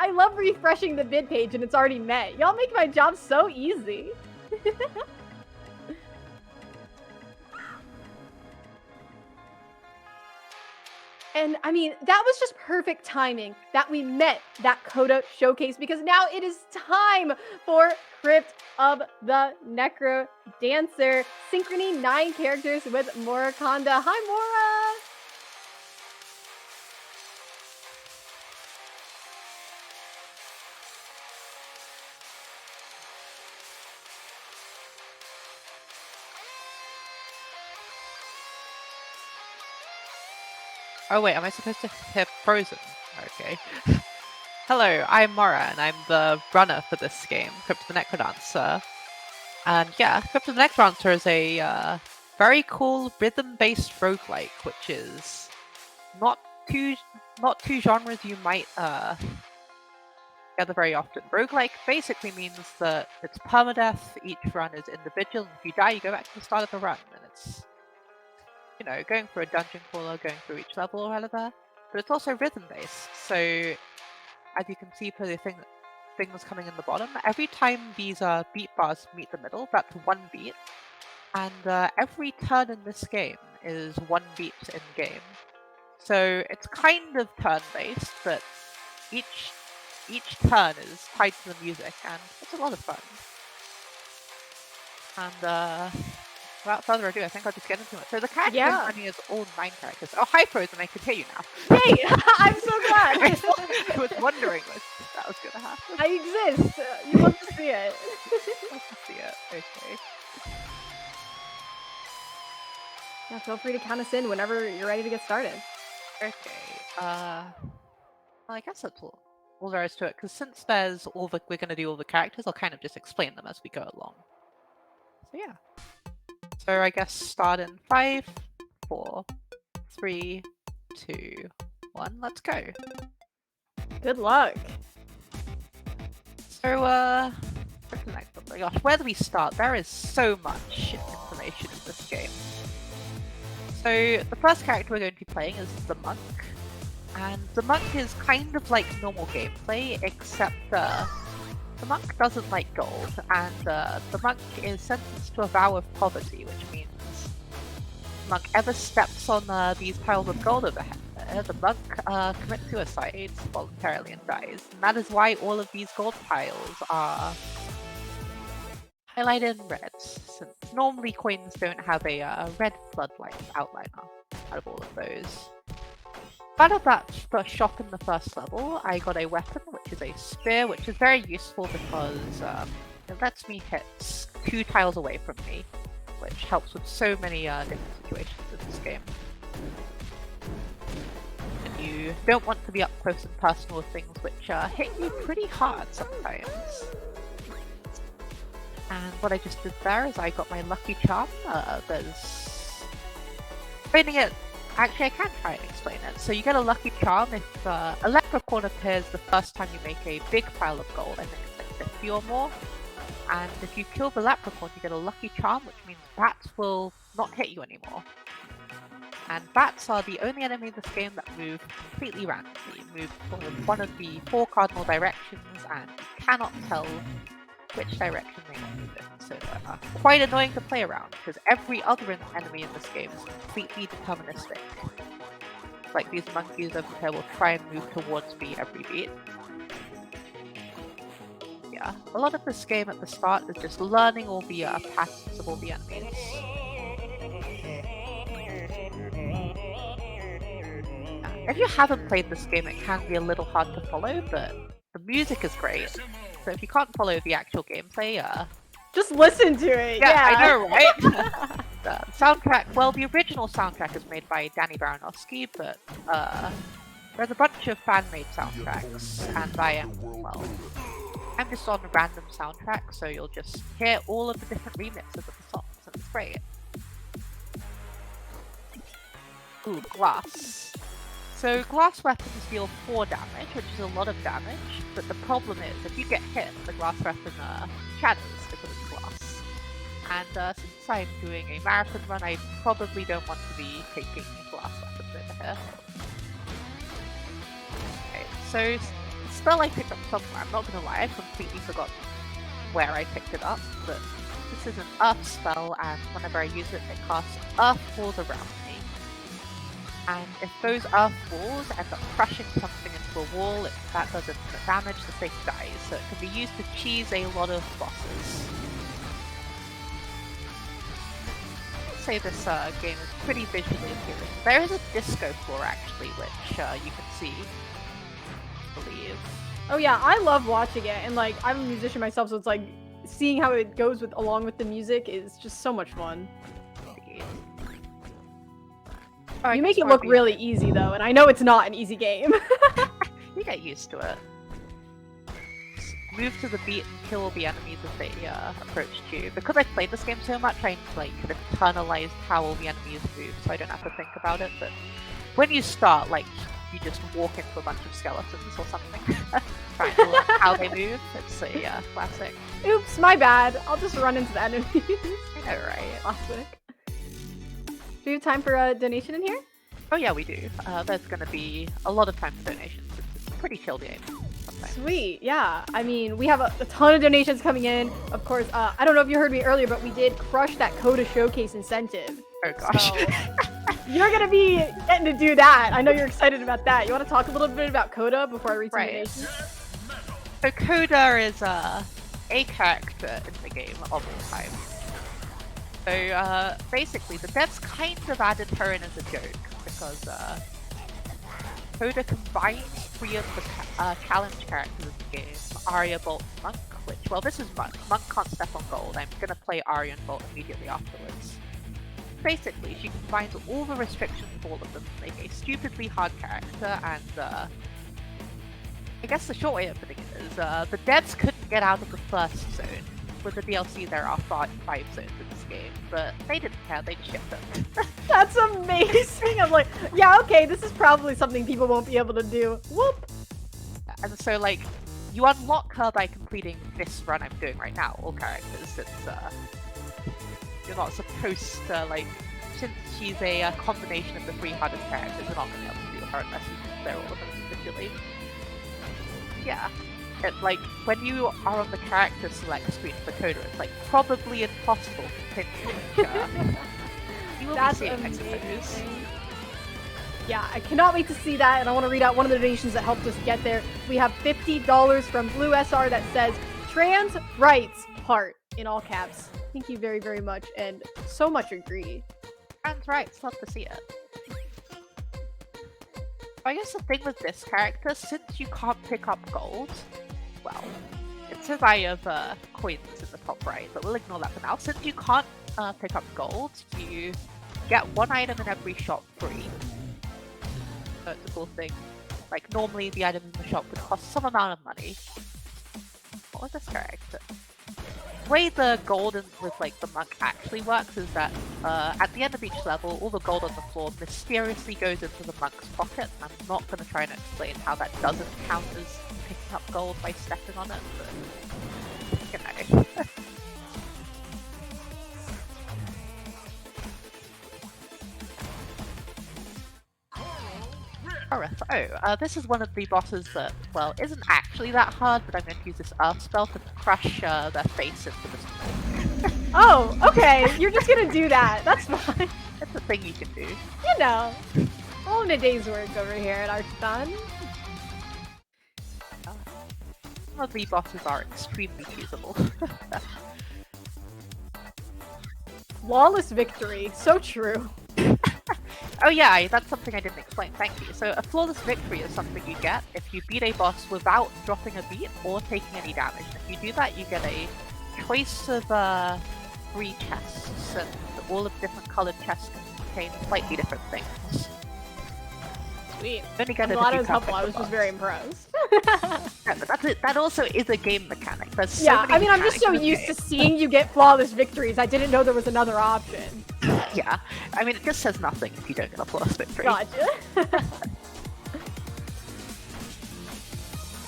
I love refreshing the bid page and it's already met. Y'all make my job so easy. And I mean, that was just perfect timing that we met that Coda showcase, because now it is time for Crypt of the NecroDancer. Synchrony 9 characters with Morraconda. Hi, Mora! Oh wait, am I supposed to hit frozen? Okay. Hello, I'm Mora, and I'm the runner for this game, Crypt of the NecroDancer. And yeah, Crypt of the NecroDancer is a very cool rhythm-based roguelike, which is not two genres you might gather very often. Roguelike basically means that it's permadeath, each run is individual, and if you die, you go back to the start of the run, and it's, you know, going through a dungeon crawler, going through each level or whatever, but it's also rhythm-based. So, as you can see for the things coming in the bottom, every time these beat bars meet the middle, that's one beat, and every turn in this game is one beat in game. So it's kind of turn-based, but each turn is tied to the music, and it's a lot of fun. And without further ado, I think I'll just get into it. So the character running is all 9 characters. Oh, hi Frozen, I can hear you now. Hey, I'm so glad. I was wondering if that was going to happen. I exist. You love to see it. Love to see it. Okay. Yeah, feel free to count us in whenever you're ready to get started. Okay. Well, I guess that's all there is to it, because since we're going to do all the characters, I'll kind of just explain them as we go along. So yeah. So I guess start in 5, 4, 3, 2, 1. Let's go. Good luck. So oh my gosh, where do we start? There is so much information in this game. So the first character we're going to be playing is the monk, and the monk is kind of like normal gameplay, except the monk doesn't like gold, and the monk is sentenced to a vow of poverty, which means if the monk ever steps on these piles of gold overhead, the monk commits suicide voluntarily and dies. And that is why all of these gold piles are highlighted in red, since normally coins don't have a red floodlight outliner out of all of those. Out of that first shop in the first level, I got a weapon, which is a spear, which is very useful because it lets me hit 2 tiles away from me, which helps with so many different situations in this game. And you don't want to be up close and personal with things which hit you pretty hard sometimes. And what I just did there is I got my lucky charm. Explaining it. Actually, I can try and explain it. So you get a lucky charm if a leprechaun appears the first time you make a big pile of gold. I think it's like 50 or more. And if you kill the leprechaun, you get a lucky charm, which means bats will not hit you anymore. And bats are the only enemy in this game that move completely randomly. Move one of the 4 cardinal directions, and you cannot tell which direction they move in. So quite annoying to play around, because every other enemy in this game is completely deterministic. Like these monkeys over here will try and move towards me every beat. Yeah, a lot of this game at the start is just learning all the patterns of all the enemies. If you haven't played this game, it can be a little hard to follow, but the music is great. So if you can't follow the actual gameplay, just listen to it. Yeah. I know, right? The soundtrack, well, the original soundtrack is made by Danny Baranowski, but there's a bunch of fan-made soundtracks, and I'm just on a random soundtrack, so you'll just hear all of the different remixes of the songs, and it's great. Ooh, glass. So glass weapons deal 4 damage, which is a lot of damage, but the problem is, if you get hit, the glass weapon shatters because it's glass. And since I'm doing a marathon run, I probably don't want to be taking glass weapons over here. Okay, so spell I picked up somewhere. I'm not gonna lie, I've completely forgotten where I picked it up, but this is an Earth spell, and whenever I use it, it casts Earth walls around me. And if those Earth walls end up crushing something into a wall, that does infinite damage, the thing dies, so it can be used to cheese a lot of bosses. I'd say this game is pretty visually appealing. There is a disco floor actually, which you can see, I believe. Oh yeah, I love watching it, and like I'm a musician myself, so it's like seeing how it goes along with the music is just so much fun. You make it look really easy though, and I know it's not an easy game. You get used to it. Just move to the beat and kill all the enemies as they approach you. Because I've played this game so much, I like internalized how all the enemies move, so I don't have to think about it. But when you start, like, you just walk into a bunch of skeletons or something, trying to learn how they move. It's a classic. Oops, my bad. I'll just run into the enemies. I know, right? Classic. Do we have time for a donation in here? Oh yeah, we do. There's going to be a lot of time for donations. It's a pretty chill game sometimes. Sweet, yeah. I mean, we have a ton of donations coming in. Of course, I don't know if you heard me earlier, but we did crush that Coda Showcase incentive. Oh gosh. So, you're going to be getting to do that. I know you're excited about that. You want to talk a little bit about Coda before I read some donations? So Coda is a character in the game of all time. So basically, the devs kind of added her in as a joke because Coda combines 3 of the challenge characters in the game: Arya, Bolt, and Monk. Which, well, this is Monk. Monk can't step on gold. I'm gonna play Arya and Bolt immediately afterwards. Basically, she combines all the restrictions of all of them to make a stupidly hard character, and I guess the short way of putting it is the devs couldn't get out of the first zone. With the DLC, there are 5 zones in this game, but they didn't care, they just shipped them. That's amazing! I'm like, yeah, okay, this is probably something people won't be able to do. Whoop! And so, like, you unlock her by completing this run I'm doing right now, all characters, since you're not supposed to, like, since she's a combination of the 3 hardest characters, you're not going to be able to do her unless you can clear all of them individually. Yeah. Like, when you are on the character select screen for Coda, it's like probably impossible to continue. You will be seeing, I suppose. Yeah, I cannot wait to see that, and I want to read out one of the donations that helped us get there. We have $50 from Blue SR that says, "Trans rights heart," in all caps. Thank you very, very much, and so much agree. Trans rights, love to see it. I guess the thing with this character, since you can't pick up gold, well, it says I have coins in the top right, but we'll ignore that for now. Since you can't pick up gold, you get 1 item in every shop free. So it's a cool thing. Like, normally the item in the shop would cost some amount of money. What was this character? The way the gold with, like, the monk actually works is that at the end of each level, all the gold on the floor mysteriously goes into the monk's pocket. I'm not going to try and explain how that doesn't count as picking up gold by stepping on it, but you know. Oh, this is one of the bosses that, well, isn't actually that hard, but I'm going to use this Earth spell to crush their face into the smoke. Oh, okay, you're just going to do that. That's fine. It's a thing you can do. You know, all in a day's work over here at Archiethon. Some of the bosses are extremely usable. Flawless victory. So true. Oh yeah, that's something I didn't explain, thank you. So a flawless victory is something you get if you beat a boss without dropping a beat or taking any damage. If you do that, you get a choice of 3 chests, and all of different coloured chests contain slightly different things. Sweet. I'm glad it was helpful, I was just very impressed. Yeah, but that's it. That also is a game mechanic. There's so many I mean, I'm just so used to seeing you get flawless victories, I didn't know there was another option. Yeah, I mean, it just says nothing if you don't get a flawless victory. Gotcha.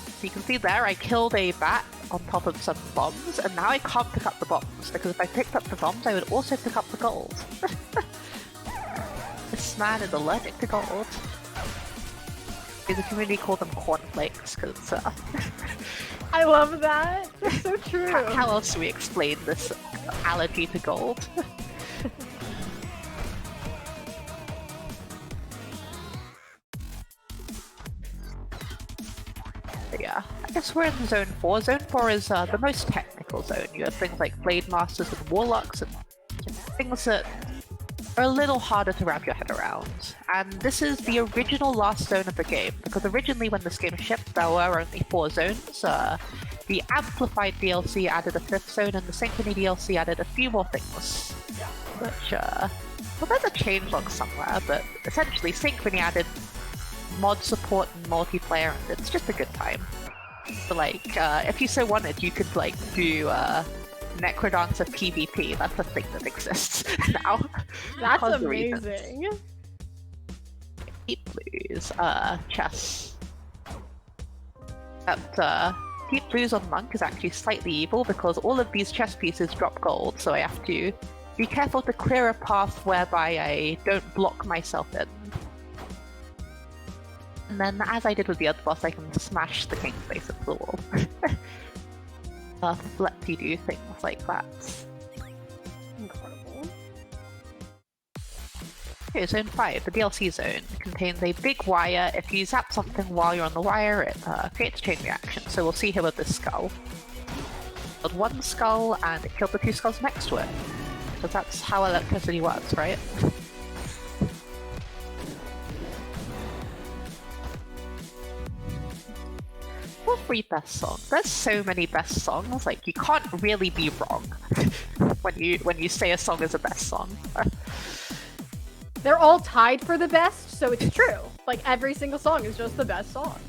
So you can see there, I killed a bat on top of some bombs, and now I can't pick up the bombs, because if I picked up the bombs, I would also pick up the gold. This man is allergic to gold. The community call them cornflakes because I love that. That's so true. how else do we explain this allergy to gold? Yeah, I guess we're in Zone 4. Zone 4 is the most technical zone. You have things like Blade Masters and Warlocks and things that are a little harder to wrap your head around. And this is the original last zone of the game, because originally when this game shipped there were only 4 zones. The Amplified DLC added a 5th zone and the Synchrony DLC added a few more things. Which, well, there's a changelog somewhere, but essentially Synchrony added mod support and multiplayer, and it's just a good time. So like, if you so wanted, you could like do NecroDancer PvP. That's a thing that exists now. That's amazing. Deep Blues, chess. But Deep Blues on Monk is actually slightly evil because all of these chess pieces drop gold, so I have to be careful to clear a path whereby I don't block myself in. And then, as I did with the other boss, I can smash the king's face into the wall. Let you do things like that. Incredible. Okay, Zone 5, the DLC zone, contains a big wire. If you zap something while you're on the wire, it creates a chain reaction. So we'll see here with this skull. It killed one skull, and it killed the 2 skulls next to it. Because that's how electricity works, right? What free best song? There's so many best songs. Like, you can't really be wrong when you say a song is a best song. They're all tied for the best, so it's true. Like, every single song is just the best song.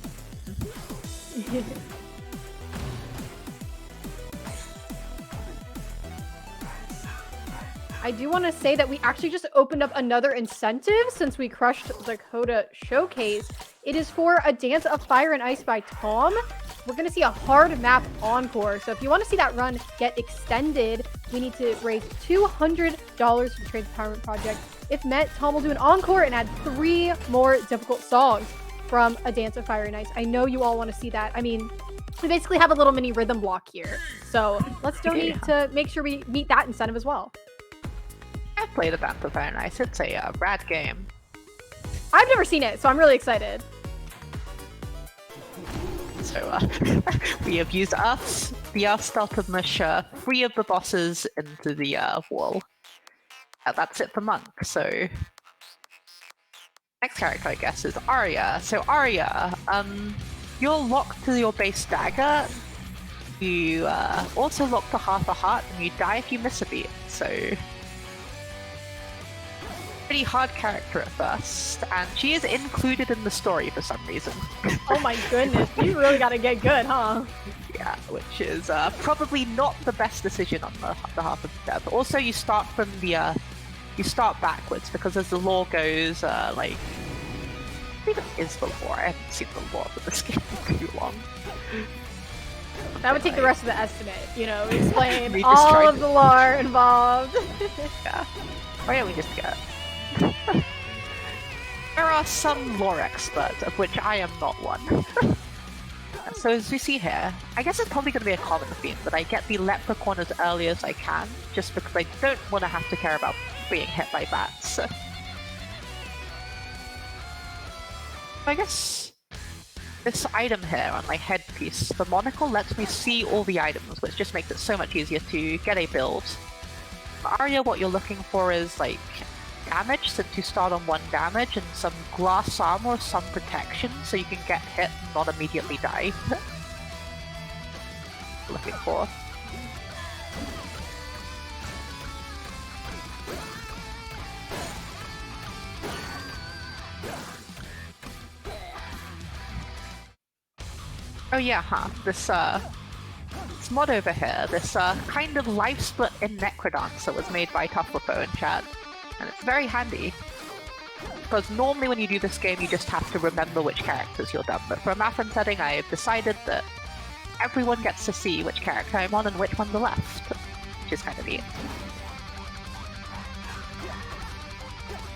I do want to say that we actually just opened up another incentive since we crushed the Coda Showcase. It is for a Dance of Fire and Ice by Tom. We're going to see a hard map encore. So if you want to see that run get extended, we need to raise $200 for the Trades Empowerment Project. If met, Tom will do an encore and add 3 more difficult songs from a Dance of Fire and Ice. I know you all want to see that. I mean, we basically have a little mini rhythm block here. So let's donate to make sure we meet that incentive as well. I've played a Dance of Fire and Ice. It's a rad game. I've never seen it, so I'm really excited. So we have used the Stealth of Mush, 3 of the bosses into the wall. That's it for Monk. So next character, I guess, is Arya. So Arya, you're locked to your base dagger. You also lock to half a heart, and you die if you miss a beat. So pretty hard character at first, and she is included in the story for some reason. Oh my goodness, you really gotta get good, huh? Yeah, which is probably not the best decision on the half of the dev. Also, you start from the you start backwards because as the lore goes, like, I think it is the lore. I haven't seen the lore for this game for too long. That would take the rest of the estimate, you know, explain all of the lore involved. Yeah. Why don't we just get There are some lore experts, of which I am not one. So as we see here, I guess it's probably going to be a common theme that I get the leprechaun as early as I can, just because I don't want to have to care about being hit by bats. So I guess this item here on my headpiece, the monocle, lets me see all the items, which just makes it so much easier to get a build. For Arya, what you're looking for is, like, damage, since you start on 1 damage, and some glass armor, some protection, so you can get hit and not immediately die. Looking for. Oh yeah, this mod over here, this kind of life split in NecroDancer was made by Tufflepo in chat. And it's very handy, because normally when you do this game you just have to remember which characters you're done, but for a Maffin setting I've decided that everyone gets to see which character I'm on and which one's left, which is kind of neat.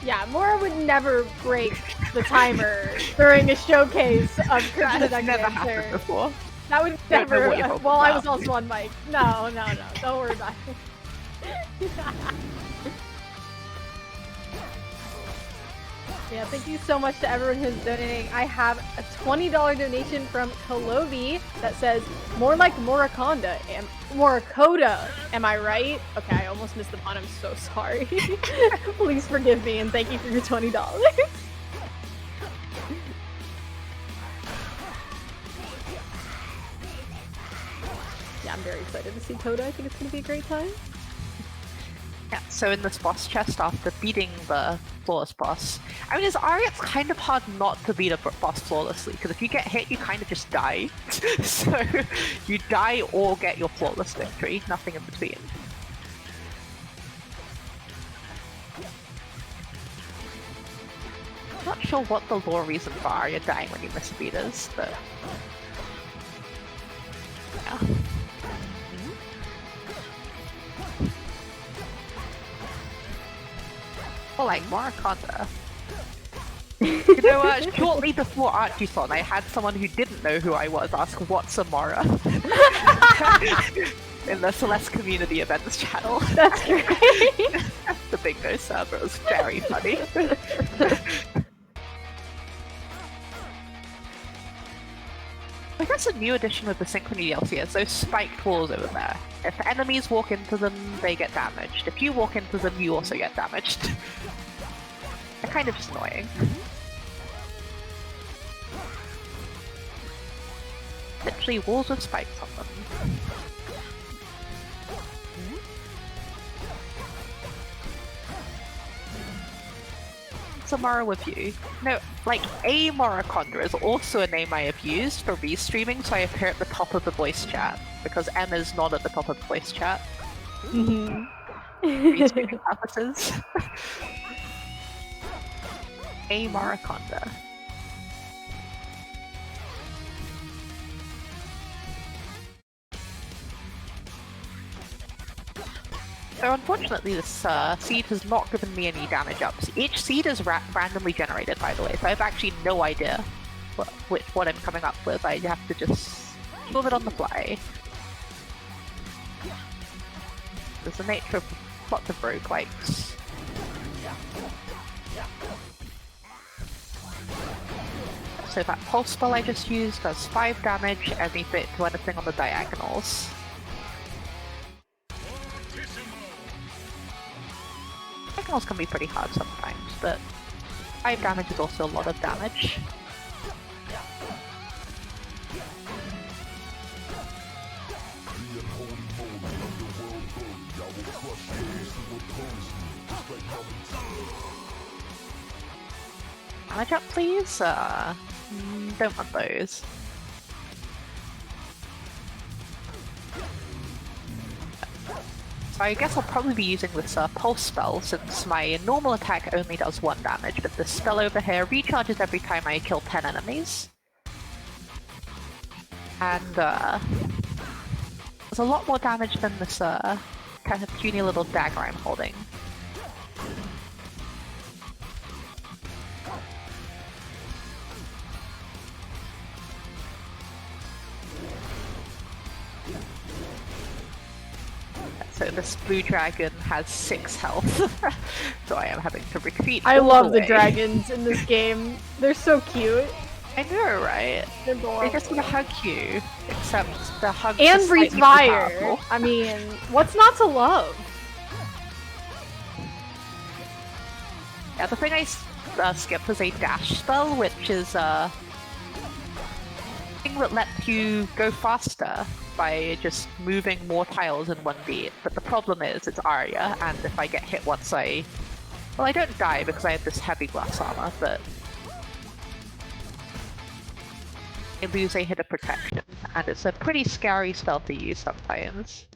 Yeah, Mora would never break the timer during a showcase of Crypt That the has never happened NecroDancer. before. That would Don't know never. what you're hoping Well, I about. was also on mic. No, don't worry about it. Yeah, thank you so much to everyone who's donating. I have a $20 donation from Kolobi that says, more like Morraconda, Morracoda, am I right? Okay, I almost missed the pun, I'm so sorry. Please forgive me and thank you for your $20. Yeah, I'm very excited to see Coda. I think it's going to be a great time. Yeah, so in this boss chest, after beating the flawless boss, I mean, as Arya, it's kind of hard not to beat a boss flawlessly, because if you get hit, you kind of just die. So you die or get your flawless victory, nothing in between. I'm not sure what the lore reason for Arya dying when you miss a beat is, but yeah. Or like Morraconda. You know what? Shortly before Archiethon, I had someone who didn't know who I was ask, "What's a Mora?" in the CelesteCommunity events channel. That's great. The bingo server was very funny. I guess a new addition with the Synchrony DLC is those spiked walls over there. If enemies walk into them, they get damaged. If you walk into them, you also get damaged. They're kind of just annoying. Literally walls with spikes on them. Mora with you. No, like a Morraconda is also a name I have used for restreaming, so I appear at the top of the voice chat because M is not at the top of the voice chat. Restreaming purposes. A Morraconda. So unfortunately this seed has not given me any damage ups. Each seed is randomly generated, by the way, so I have actually no idea what I'm coming up with. I have to just move it on the fly. There's the nature of lots of roguelikes. So that pulse spell I just used does 5 damage and if it to anything on the diagonals. Diagonals can be pretty hard sometimes, but 5 damage is also a lot of damage. Damage up, please? Don't want those. So I guess I'll probably be using this pulse spell since my normal attack only does 1 damage, but this spell over here recharges every time I kill 10 enemies. And there's a lot more damage than this kind of puny little dagger I'm holding. So this blue dragon has 6 health, so I am having to retreat. I love the dragons in this game. They're so cute. I know, right? They're adorable. They just want to hug you, except the hug and breathe fire. I mean, what's not to love? Yeah, the thing I skipped was a dash spell, which is a thing that lets you go faster by just moving more tiles in one beat. But the problem is, it's Arya, and if I get hit once well, I don't die because I have this heavy glass armor, but I lose a hit of protection, and it's a pretty scary spell to use sometimes.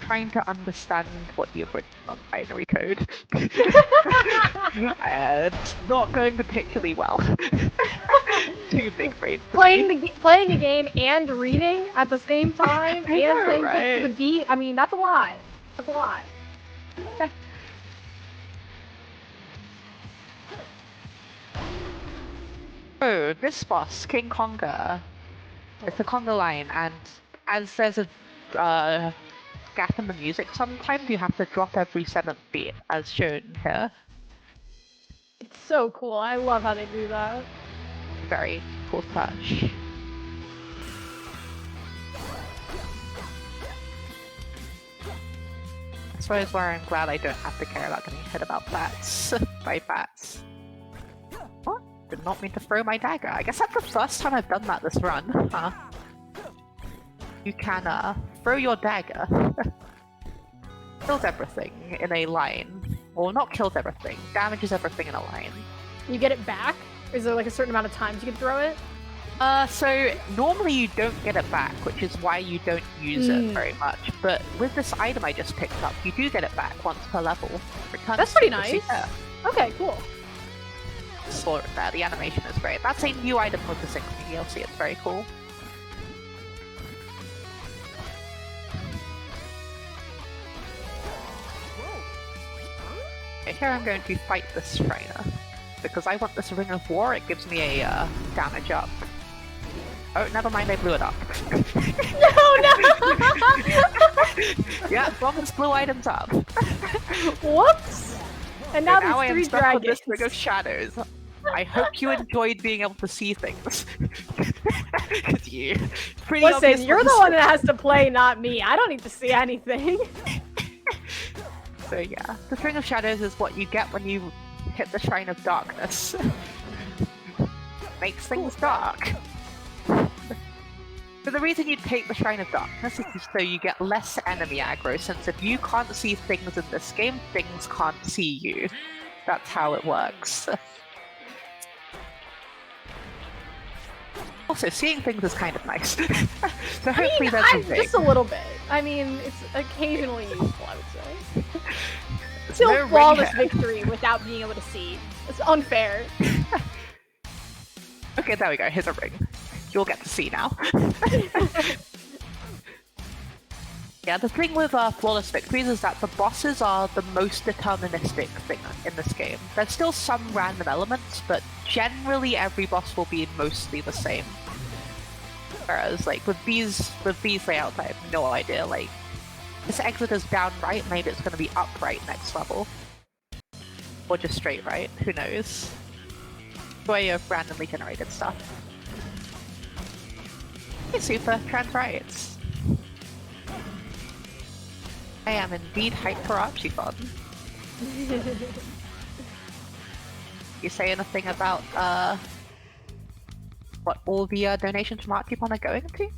Trying to understand what you've written on binary code. And not going particularly well. Too big brain. Playing a game and reading at the same time, I know, and playing right? the beat. I mean, that's a lot. That's a lot. Oh, this boss, King Conga. It's the Conga line, and as there's a gap in the music, sometimes you have to drop every 7th beat, as shown here. It's so cool. I love how they do that. Very cool touch. I suppose where I'm glad I don't have to care about getting hit about bats by bats. What? Did not mean to throw my dagger. I guess that's the first time I've done that this run, huh? You can throw your dagger. Kills everything in a line. Or not kills everything, damages everything in a line. You get it back? Or is there like a certain amount of times you can throw it? So normally you don't get it back, which is why you don't use it very much. But with this item I just picked up, you do get it back once per level. That's pretty nice. Okay, cool. Saw it there. The animation is great. That's a new item with the Synchrony DLC. It's very cool. Okay, here I'm going to fight this trainer. Because I want this Ring of War, it gives me a damage up. Oh, never mind, I blew it up. No! Yeah, Robin's blew items up. What's? And now I there's am 3 stuck dragons. with this Ring of Shadows. I hope you enjoyed being able to see things. You pretty Listen, you're the one that has to play, not me. I don't need to see anything. So yeah, the Ring of Shadows is what you get when you hit the Shrine of Darkness. Makes things dark. But the reason you take the Shrine of Darkness is so you get less enemy aggro, since if you can't see things in this game, things can't see you. That's how it works. Also, seeing things is kind of nice. So hopefully just a little bit. I mean, it's occasionally useful, I would say. There's Still no flawless ring victory without being able to see. It's unfair. Okay, there we go. Here's a ring. You'll get to see now. Yeah, the thing with flawless victories is that the bosses are the most deterministic thing in this game. There's still some random elements, but generally every boss will be mostly the same. Whereas, like, with these layouts, I have no idea. Like, this exit is down right, maybe it's going to be up right next level. Or just straight right, who knows. Way of randomly generated stuff. Hey, super, trans rights. I am indeed hyped for Archiethon. You say anything about what all the donations from Archiethon are going to?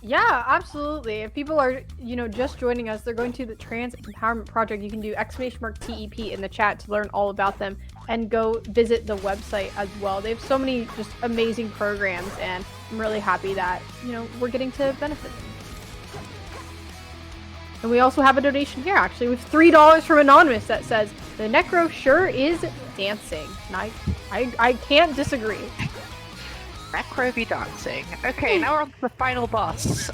Yeah, absolutely. If people are, just joining us, they're going to the Trans Empowerment Project. You can do !TEP in the chat to learn all about them and go visit the website as well. They have so many just amazing programs, and I'm really happy that, we're getting to benefit them. And we also have a donation here, actually. We have $3 from Anonymous that says, the Necro sure is dancing. And I can't disagree. Necro be dancing. Okay, now we're on to the final boss.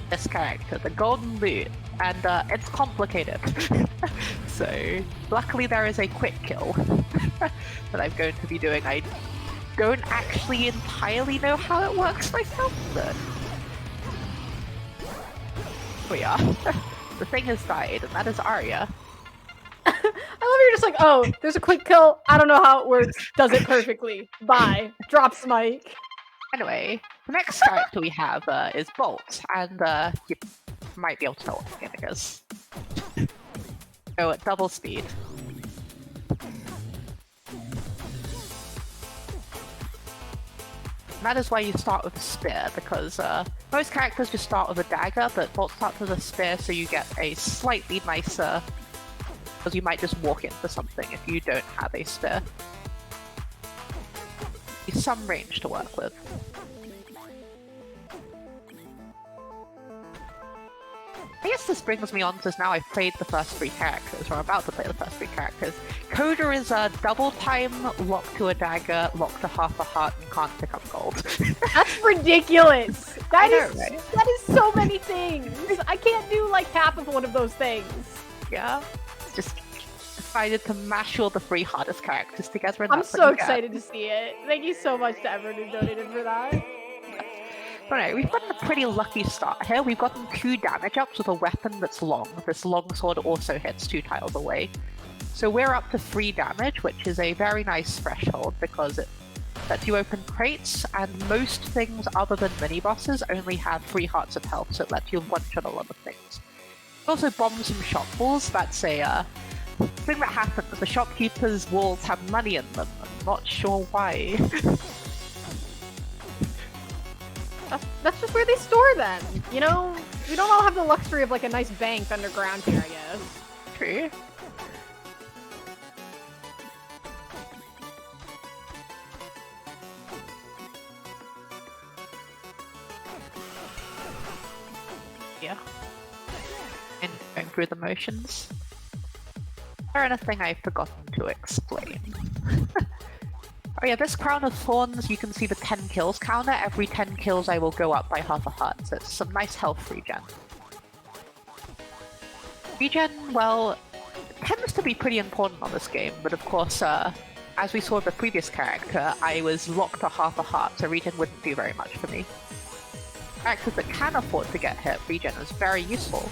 This character, the Golden Loot. And it's complicated. So, luckily there is a quick kill that I'm going to be doing. I don't actually entirely know how it works myself, but we are. The thing has died, and that is Arya. I love you're just like, oh, there's a quick kill. I don't know how it works. Does it perfectly. Bye. Drops mic. Anyway, the next character we have is Bolt, and you might be able to know what the game is. Go at double speed. That is why you start with a spear, because most characters just start with a dagger, but Bolt starts with a spear, so you get a slightly nicer, because you might just walk into something if you don't have a spear. Some range to work with. I guess this brings me on to now I've played the first 3 characters, or I'm about to play the first 3 characters. Coda is a double time, lock to a dagger, lock to half a heart, and can't pick up gold. That's ridiculous! That I is know, right? that is so many things! I can't do like half of one of those things. Yeah. Just decided to mash all the 3 hardest characters together. And I'm that's what so you get. excited to see it. Thank you so much to everyone who donated for that. Alright, we've gotten a pretty lucky start here. We've gotten 2 damage ups with a weapon that's long. This long sword also hits 2 tiles away. So we're up to 3 damage, which is a very nice threshold because it lets you open crates, and most things other than mini-bosses only have 3 hearts of health, so it lets you one-shot a lot of things. Also bomb some shop walls. That's a thing that happens. The shopkeeper's walls have money in them. I'm not sure why. That's just where they store them. You know, we don't all have the luxury of like a nice bank underground here, I guess. True. Yeah. And going through the motions. Is there anything I've forgotten to explain? Oh yeah, this Crown of Thorns, you can see the 10 kills counter. Every 10 kills I will go up by half a heart, so it's some nice health regen. Regen, well, it tends to be pretty important on this game, but of course, as we saw with the previous character, I was locked to half a heart, so regen wouldn't do very much for me. Characters that can afford to get hit, regen is very useful.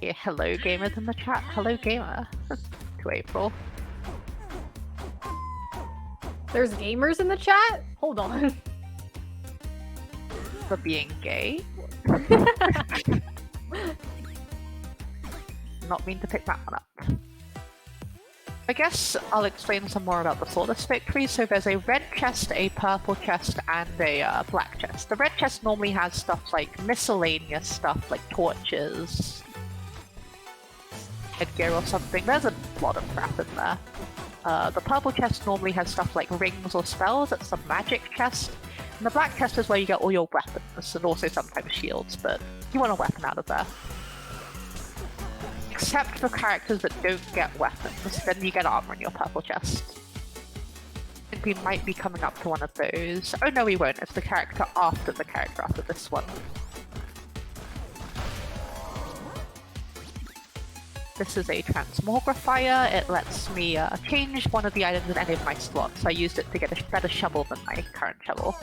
Yeah, hello gamers in the chat. Hello gamer. To April. There's gamers in the chat? Hold on. For being gay. Not mean to pick that one up. I guess I'll explain some more about the Flawless Victory. So there's a red chest, a purple chest, and a black chest. The red chest normally has stuff like miscellaneous stuff, like torches, headgear or something. There's a lot of crap in there. The purple chest normally has stuff like rings or spells. It's the magic chest. And the black chest is where you get all your weapons, and also sometimes shields, but you want a weapon out of there. Except for characters that don't get weapons, then you get armor in your purple chest. I think we might be coming up to one of those. Oh no, we won't. It's the character after this one. This is a transmogrifier. It lets me change one of the items in any of my slots. I used it to get a better shovel than my current shovel.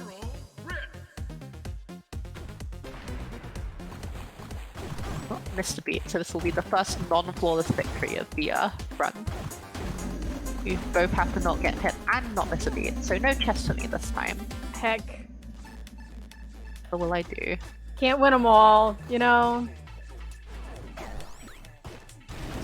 Oh, missed a beat, so this will be the first non-flawless victory of the run. You both have to not get hit and not miss a beat, so no chest for me this time. Heck. What will I do? Can't win them all, you know?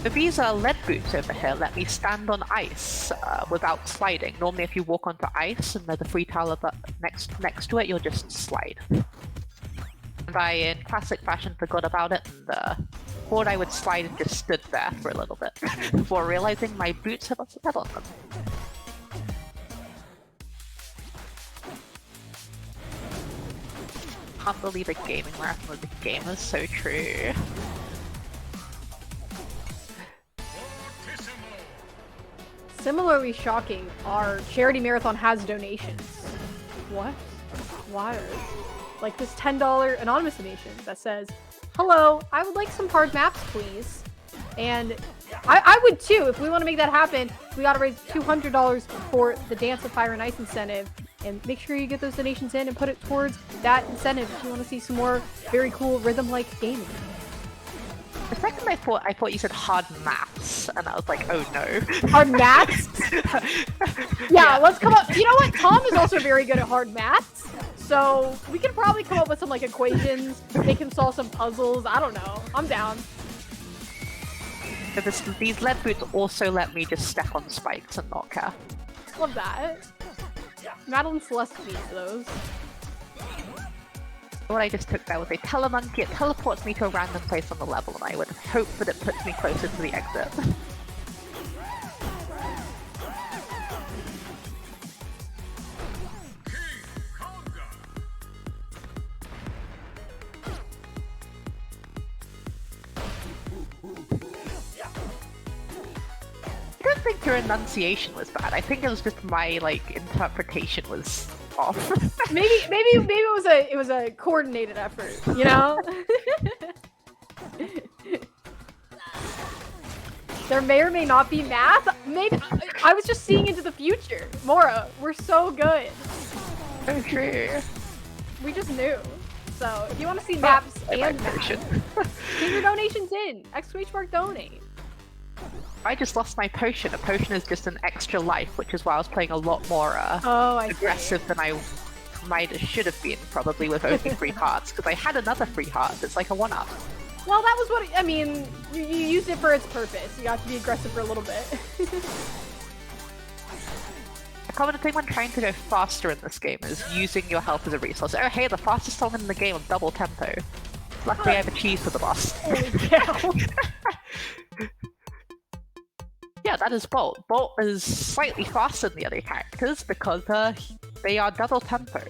So these lead boots over here let me stand on ice without sliding. Normally if you walk onto ice and there's a free tile next to it, you'll just slide. And I, in classic fashion, forgot about it and thought I would slide and just stood there for a little bit before realizing my boots have a pad on them. Can't believe a gaming marathon with a game is so true. Similarly shocking, our charity marathon has donations. What? Why? Like this $10 anonymous donation that says, "Hello, I would like some hard maps, please." And I would too. If we want to make that happen, we got to raise $200 for the Dance of Fire and Ice incentive. And make sure you get those donations in and put it towards that incentive if you want to see some more very cool rhythm-like gaming. The second I thought you said hard maths, and I was like, oh no. Hard maths? Yeah, let's come up. You know what? Tom is also very good at hard maths. So we could probably come up with some like equations. They can solve some puzzles. I don't know. I'm down. So these lead boots also let me just step on spikes and not care. Love that. Madeline Celeste needs those. What I just took there was a telemonkey. It teleports me to a random place on the level, and I would hope that it puts me closer to the exit. don't think your enunciation was bad. I think it was just my like interpretation was off. maybe it was a coordinated effort, you know? There may or may not be math. Maybe I was just seeing into the future. Mora, we're so good. So true. We just knew. So if you want to see maps and math, get your donations in. ! donate. I just lost my potion. A potion is just an extra life, which is why I was playing a lot more aggressive than I should have been, probably with only 3 hearts, because I had another 3 hearts. It's like a 1-up. Well, that was what, I mean, you used it for its purpose. You got to be aggressive for a little bit. A common thing when trying to go faster in this game is using your health as a resource. Oh hey, the fastest song in the game of double tempo. Luckily I have a cheese for the boss. Holy cow. Yeah, that is Bolt. Bolt is slightly faster than the other characters because they are double tempo.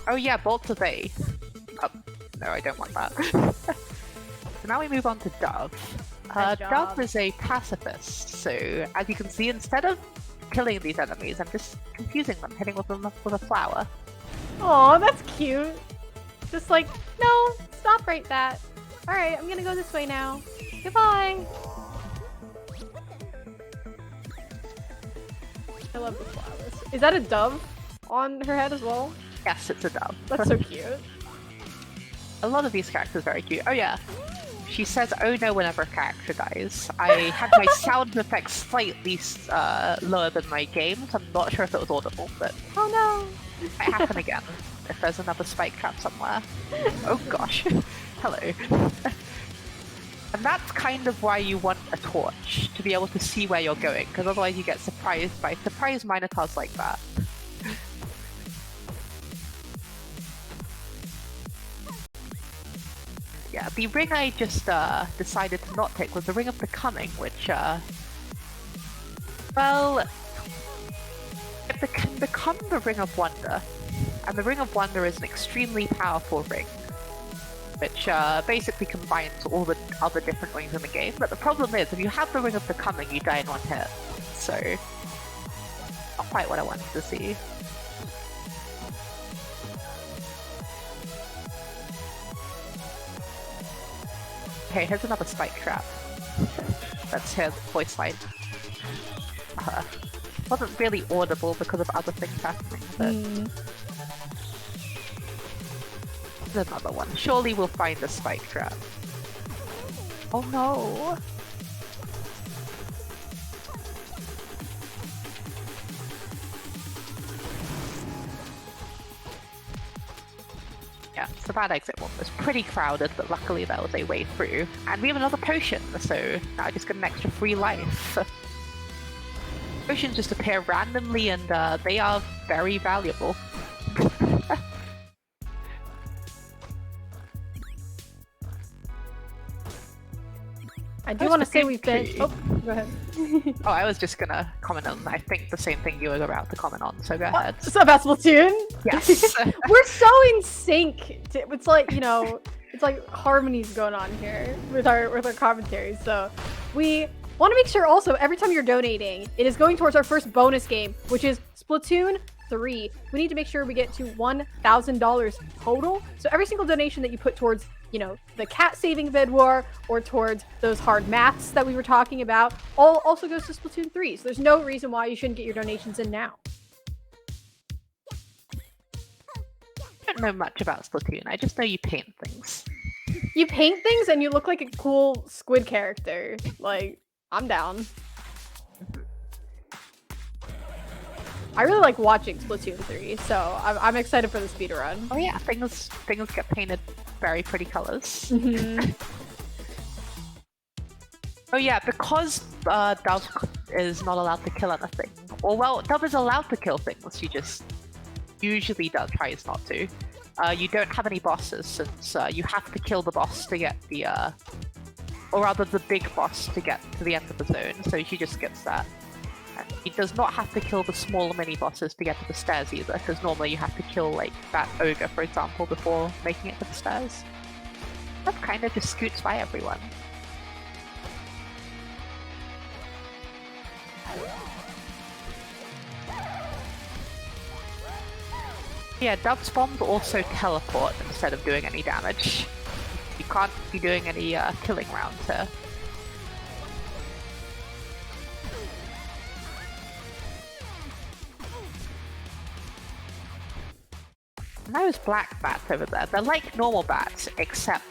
Oh yeah, Bolt's a they. Oh, no, I don't want that. So now we move on to Dove. Dove is a pacifist, so as you can see, instead of killing these enemies, I'm just confusing them, hitting them with a flower. Aw, that's cute. Just like, no, stop right that. Alright, I'm gonna go this way now. Goodbye! I love the flowers. Is that a dove on her head as well? Yes, it's a dove. That's so cute. A lot of these characters are very cute. Oh yeah, she says "oh no" whenever a character dies. I had my sound effects slightly lower than my game, so I'm not sure if it was audible, but oh no, it might happen again if there's another spike trap somewhere. Oh gosh, hello. And that's kind of why you want a torch, to be able to see where you're going, because otherwise you get surprised by surprise minotaurs like that. Yeah, the ring I just decided to not take was the Ring of Becoming, which, well, it can become the Ring of Wonder, and the Ring of Wonder is an extremely powerful ring, which basically combines all the other different rings in the game. But the problem is, if you have the Ring of Becoming, you die in 1 hit, so not quite what I wanted to see. Okay, here's another spike trap. Let's hear the voice line. Wasn't really audible because of other things happening, but there's another one. Surely we'll find a spike trap. Oh no! Yeah, so that exit one was pretty crowded, but luckily there was a way through. And we have another potion, so now I just get an extra free life. Potions just appear randomly, and they are very valuable. I do want to say we've been... Oh, go ahead. Oh, I was just gonna comment on, I think, the same thing you were about to comment on, so go ahead. So about Splatoon? Yes. We're so in sync. It's like, you know, it's like harmonies going on here with our commentaries. So we want to make sure also every time you're donating, it is going towards our first bonus game, which is Splatoon 3. We need to make sure we get to $1,000 total. So every single donation that you put towards, you know, the cat saving Vedwar or towards those hard maths that we were talking about, all also goes to Splatoon 3. So there's no reason why you shouldn't get your donations in now. I don't know much about Splatoon. I just know you paint things. You paint things and you look like a cool squid character. Like, I'm down. I really like watching Splatoon 3, so I'm excited for the speedrun. Oh yeah, things get painted very pretty colors. Oh yeah, because Dove is not allowed to kill anything. Or well, Dove is allowed to kill things, she just usually tries not to. You don't have any bosses, since you have to kill the boss to get the, or rather the big boss to get to the end of the zone, so she just skips that. And he does not have to kill the smaller mini-bosses to get to the stairs either, because normally you have to kill, like, that ogre, for example, before making it to the stairs. That kind of just scoots by everyone. Yeah, Dub's bombs also teleport instead of doing any damage. You can't be doing any killing rounds here. And those black bats over there, they're like normal bats, except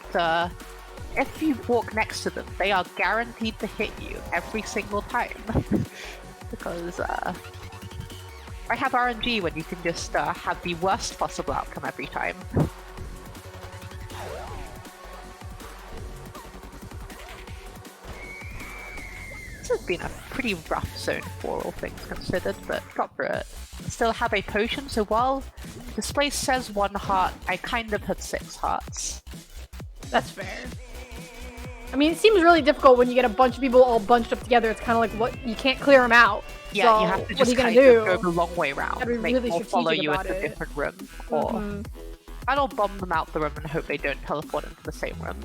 if you walk next to them, they are guaranteed to hit you every single time. Because I have RNG when you can just have the worst possible outcome every time. This has been a pretty rough zone for all things considered, but got through it. Still have a potion, so while display says 1 heart, I kind of had 6 hearts. That's fair. I mean, it seems really difficult when you get a bunch of people all bunched up together. It's kind of like, what, you can't clear them out. Yeah, so you have to what are just you gonna kind do? of go the long way round. Gotta be Make really them all follow strategic you about into it. different rooms, or I'll bomb them out the room and hope they don't teleport into the same room.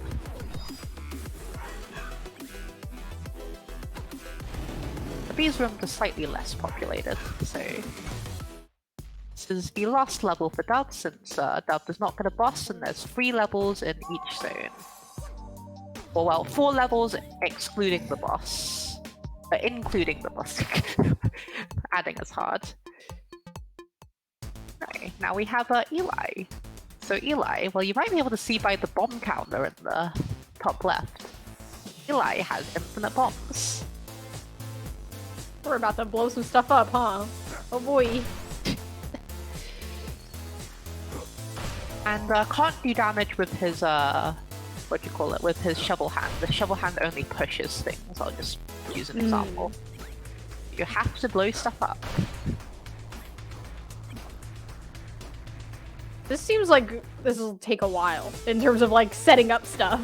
These rooms are slightly less populated, so this is the last level for Dub, since Dub does not get a boss, and there's 3 levels in each zone. Or well, 4 levels excluding the boss. Including the boss. Adding is hard. Okay, now we have Eli. So Eli, well, you might be able to see by the bomb counter in the top left. Eli has infinite bombs. We're about to blow some stuff up, huh? Oh boy. And can't do damage with his, what do you call it, with his shovel hand. The shovel hand only pushes things. I'll just use an example. You have to blow stuff up. This seems like this will take a while in terms of like setting up stuff.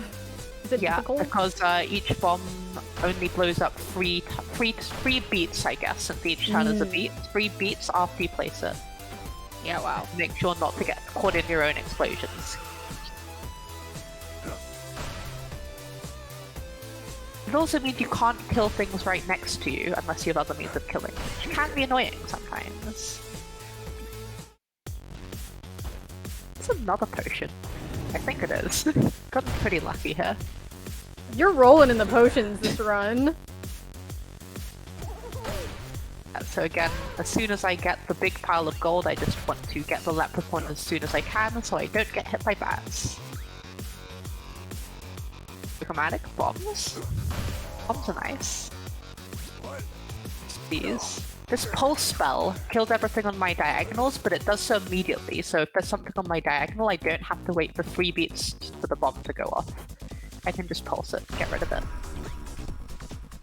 Is it difficult? Because each bomb only blows up three beats, I guess, since each turn is a beat. 3 beats after you place it. Yeah, wow. Make sure not to get caught in your own explosions. It also means you can't kill things right next to you unless you have other means of killing, which can be annoying sometimes. It's another potion. I think it is. Gotten pretty lucky here. You're rolling in the potions this run. So again, as soon as I get the big pile of gold, I just want to get the leprechaun as soon as I can so I don't get hit by bats. Chromatic bombs? Bombs are nice. These. This pulse spell kills everything on my diagonals, but it does so immediately, so if there's something on my diagonal, I don't have to wait for 3 beats for the bomb to go off. I can just pulse it, get rid of it.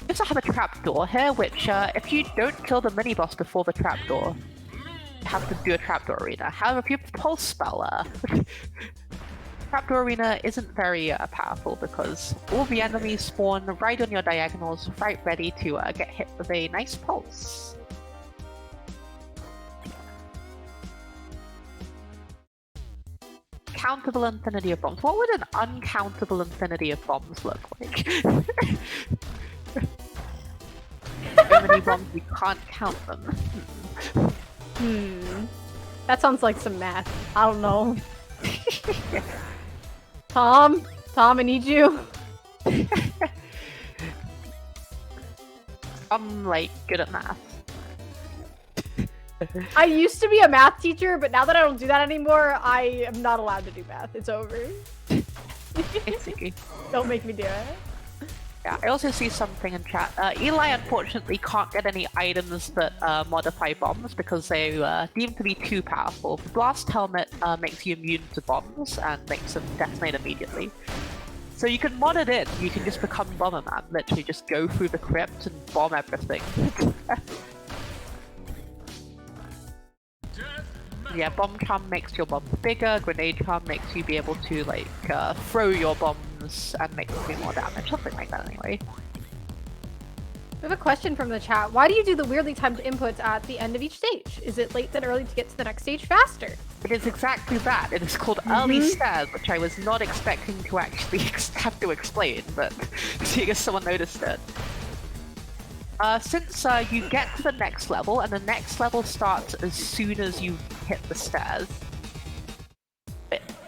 We also have a trapdoor here, which if you don't kill the mini-boss before the trapdoor, you have to do a trapdoor arena. However, if you pulse spell, trapdoor arena isn't very powerful because all the enemies spawn right on your diagonals, right ready to get hit with a nice pulse. Countable infinity of bombs. What would an uncountable infinity of bombs look like? So many bombs, you can't count them. That sounds like some math. I don't know. Tom, I need you. I'm like good at math. I used to be a math teacher, but now that I don't do that anymore, I am not allowed to do math. It's over. Don't make me do it. Yeah, I also see something in chat. Eli unfortunately can't get any items that modify bombs because they deemed to be too powerful. The Blast Helmet makes you immune to bombs and makes them detonate immediately. So you can mod it in, you can just become Bomberman, literally just go through the crypt and bomb everything. Yeah, bomb charm makes your bombs bigger, grenade charm makes you be able to like throw your bombs and make them do more damage, something like that anyway. We have a question from the chat. Why do you do the weirdly timed inputs at the end of each stage? Is it late then early to get to the next stage faster? It is exactly that. It is called early stairs, which I was not expecting to actually have to explain, but seeing as someone noticed it. Since you get to the next level, and the next level starts as soon as you hit the stairs.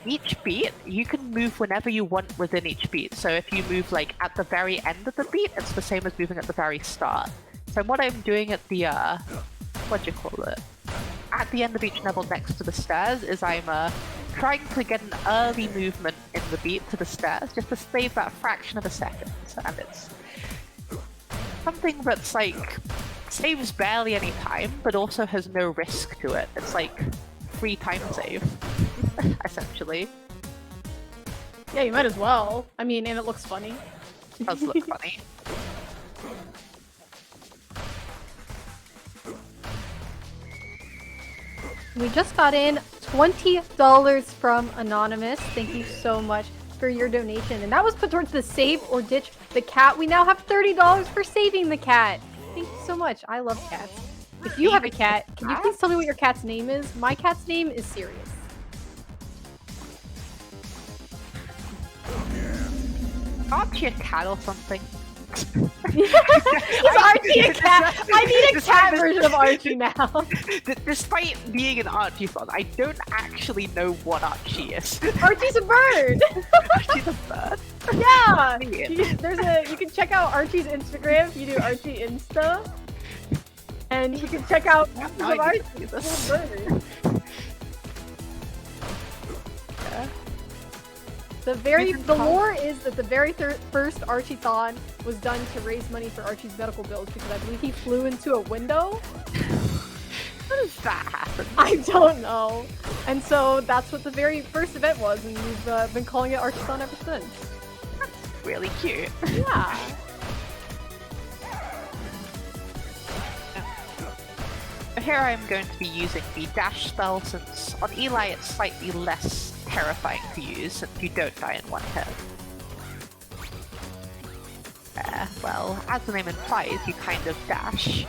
Each beat, you can move whenever you want within each beat. So if you move like at the very end of the beat, it's the same as moving at the very start. So what I'm doing at the what do you call it? At the end of each level next to the stairs is I'm trying to get an early movement in the beat to the stairs, just to save that fraction of a second. And it's something that's like saves barely any time, but also has no risk to it. It's like free time save, essentially. Yeah, you might as well. I mean, and it looks funny. It does look funny. We just got in $20 from Anonymous. Thank you so much for your donation. And that was put towards the Save or Ditch the Cat. We now have $30 for saving the cat. Thank you so much. I love cats. If you have a cat, can you please tell me what your cat's name is? My cat's name is Sirius. Aren't you a cat or something? Is Archie a cat? I need a cat version of Archie now. Despite being an Archiethon, I don't actually know what Archie is. Archie's a bird! Archie's a bird? Yeah! You can check out Archie's Instagram if you do Archie Insta. And you can check out some Archie's little bird. Yeah. The lore is that the very first Archiethon was done to raise money for Archie's medical bills because I believe he flew into a window. How does that happen? I don't know. And so that's what the very first event was, and we've been calling it Archiethon ever since. That's really cute. Yeah. Here I'm going to be using the dash spell, since on Eli it's slightly less terrifying to use since you don't die in one hit. Well, as the name implies, you kind of dash.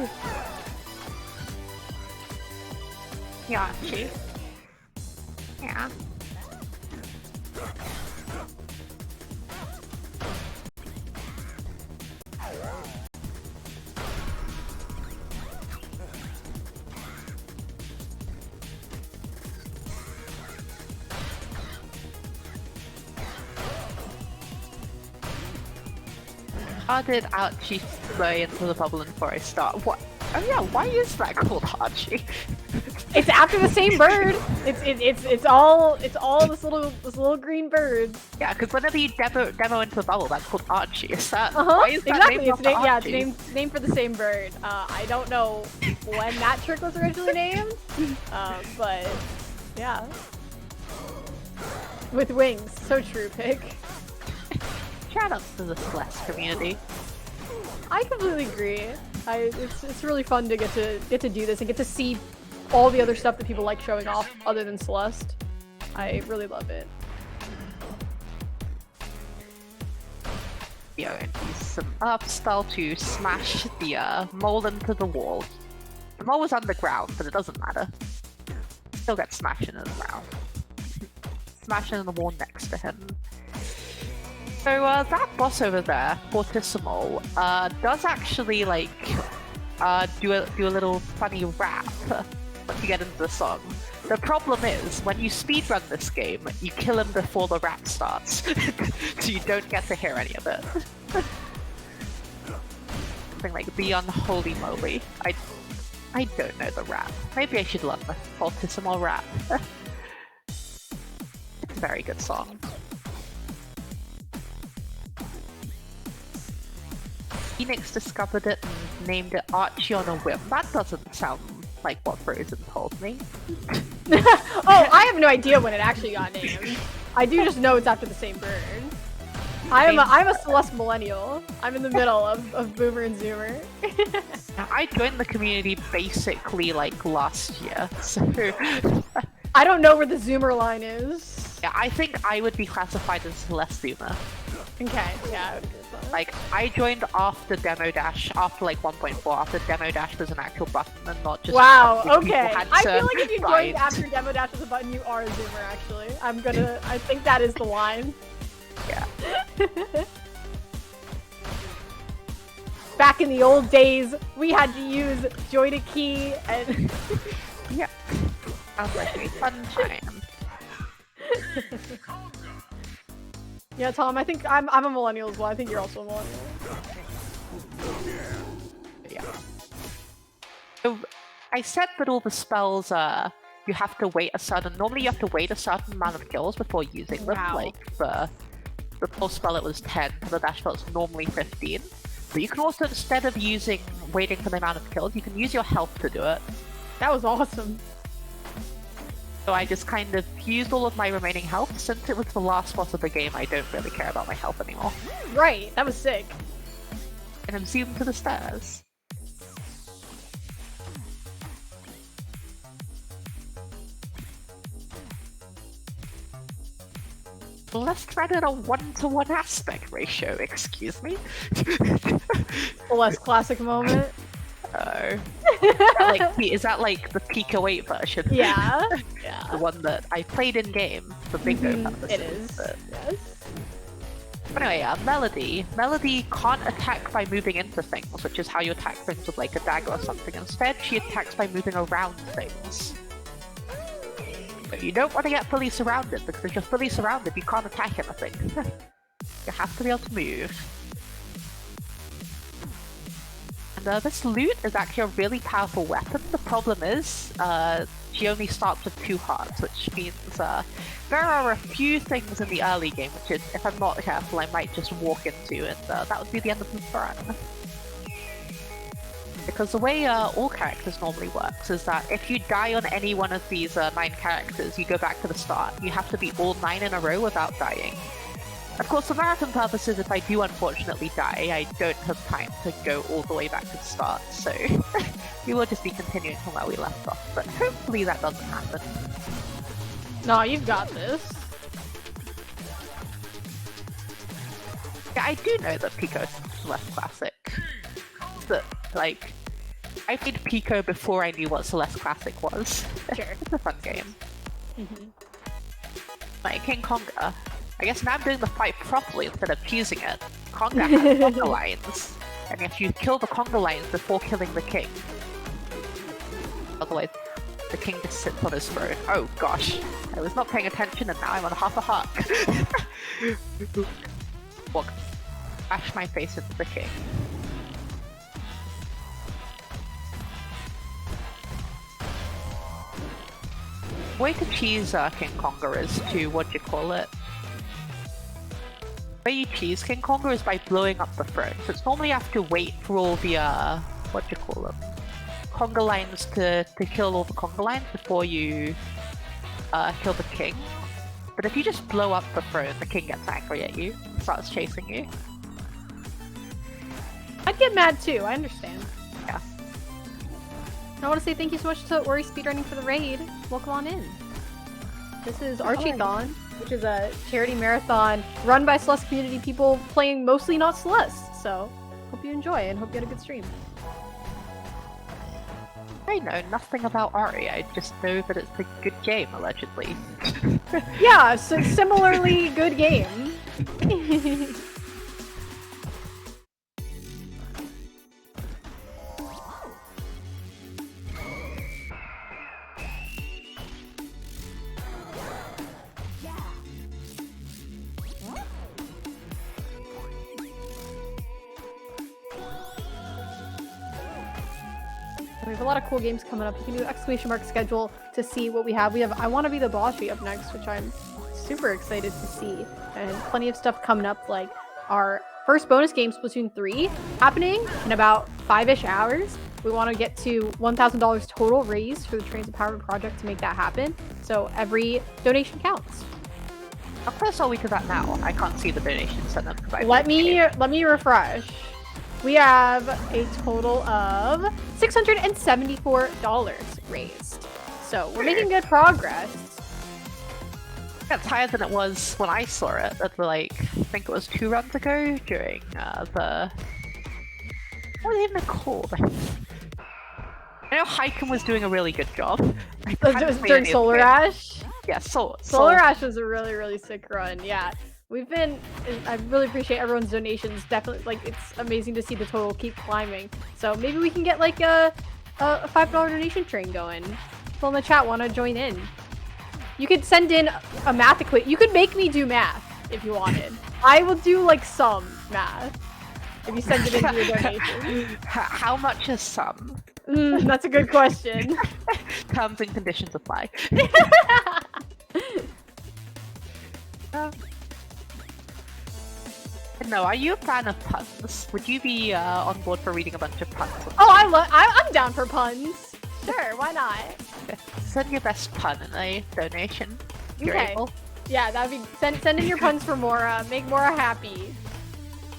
Yeah, Archie. Yeah. How did Archie slay into the bubble before I start? What? Oh yeah, why is that called Archie? It's after the same bird. It's all this little green bird. Yeah, because whenever you demo into the bubble, that's called Archie. Is that? Why is that exactly. named after Archie? Yeah, it's named for the same bird. I don't know when that trick was originally named, but yeah, with wings. So true, Pig. Shout out to the CelesteCommunity. I completely agree. It's really fun to get to do this and get to see all the other stuff that people like showing off other than Celeste. I really love it. Yeah, and use some up spell to smash the mole into the wall. The mole was underground, but it doesn't matter. Still get smashed into the ground. Smash into the wall next to him. So that boss over there, Fortissimo, does actually like do a little funny rap once you get into the song. The problem is, when you speedrun this game, you kill him before the rap starts, so you don't get to hear any of it. Something like the unholy moly. I don't know the rap. Maybe I should learn the Fortissimo rap. It's a very good song. Phoenix discovered it and named it Archie on a whim. That doesn't sound like what Frozen told me. Oh, I have no idea when it actually got named. I do just know it's after the same bird. I'm a Celeste millennial. I'm in the middle of Boomer and Zoomer. I joined the community basically like last year, so... I don't know where the Zoomer line is. Yeah, I think I would be classified as Celeste Zoomer. Okay, yeah, I would agree with that. Like, I joined after Demo Dash, after like 1.4, after Demo Dash was an actual button and not just... Wow, okay. I feel like if you joined after Demo Dash was a button, you are a Zoomer, actually. I think that is the line. Yeah. back in the old days, we had to use joy to key and Yeah. Sounds like a fun time. Yeah, Tom, I think I'm a millennial as well. I think you're also a millennial. Yeah. So I said that all the spells you have to wait normally you have to wait a certain amount of kills before using them. Wow. Like the pulse spell it was 10, for the dash spell it's normally 15. But you can also, instead of waiting for the amount of kills, you can use your health to do it. That was awesome. So I just kind of used all of my remaining health. Since it was the last boss of the game, I don't really care about my health anymore. Right, that was sick. And I'm zoomed to the stairs. Let's run at a 1-to-1 aspect ratio, excuse me. The less classic moment. Oh. Is that like the Pico 8 version? Yeah. The one that I played in game for bingo purposes. It is. But... Yes. But anyway, Melody. Melody can't attack by moving into things, which is how you attack things with like a dagger or something. Instead, she attacks by moving around things. But you don't want to get fully surrounded, because if you're fully surrounded, you can't attack anything. You have to be able to move. And this loot is actually a really powerful weapon. The problem is, she only starts with 2 hearts, which means there are a few things in the early game, which is, if I'm not careful, I might just walk into, and that would be the end of the run. Because the way all characters normally works is that if you die on any one of these 9 characters, you go back to the start. You have to beat all 9 in a row without dying. Of course, for marathon purposes, if I do unfortunately die, I don't have time to go all the way back to the start, so we will just be continuing from where we left off, but hopefully that doesn't happen. No, you've got this. Yeah, I do know that Pico is less classic. But, like, I played Pico before I knew what Celeste Classic was. Sure. It's a fun game. Like, King Konga. I guess now I'm doing the fight properly instead of teasing it. Konga has conga lines, and if you kill the conga lines before killing the king, otherwise the king just sits on his throne. Oh gosh, I was not paying attention and now I'm on half a heart. Walk, bash my face into the king. The way to cheese King Konga is to, what do you call it? The way you cheese King Konga is by blowing up the throne. So it's normally you have to wait for all the, what do you call them? Conga lines to kill all the conga lines before you kill the king. But if you just blow up the throne, the king gets angry at you, starts chasing you. I'd get mad too, I understand. Yeah. I want to say thank you so much to Ori Speedrunning for the raid. Welcome on in. This is Archiethon, which is a charity marathon run by CelesteCommunity people playing mostly not Celeste. So, hope you enjoy and hope you had a good stream. I know nothing about Ari, I just know that it's a good game, allegedly. Yeah, so similarly good game. We have a lot of cool games coming up. You can do exclamation mark schedule to see what we have. We have I Want to Be the Bossy up next, which I'm super excited to see. And plenty of stuff coming up, like our first bonus game, Splatoon 3, happening in about 5-ish hours. We want to get to $1,000 total raised for the Trans Empowerment Project to make that happen. So every donation counts. I'll press all we to that now. I can't see the donation sent up. Let me refresh. We have a total of $674 raised. So we're making good progress. It's higher than it was when I saw it at I think it was 2 runs ago during the... What are they even called? I know Hyken was doing a really good job. During Solar Ash? Yeah, Solar Ash was a really, really sick run, yeah. I really appreciate everyone's donations. Definitely, like, it's amazing to see the total keep climbing. So maybe we can get like a $5 donation train going. People in the chat want to join in. You could send in a math equation. You could make me do math if you wanted. I will do like some math if you send it into your donation. How much is some? That's a good question. Terms and conditions apply. No, are you a fan of puns? Would you be on board for reading a bunch of puns? Oh, I'm down for puns. Sure, why not? Send your best pun in a donation. If you're Okay. able. Yeah, that'd be send in your puns for Mora. Make Mora happy.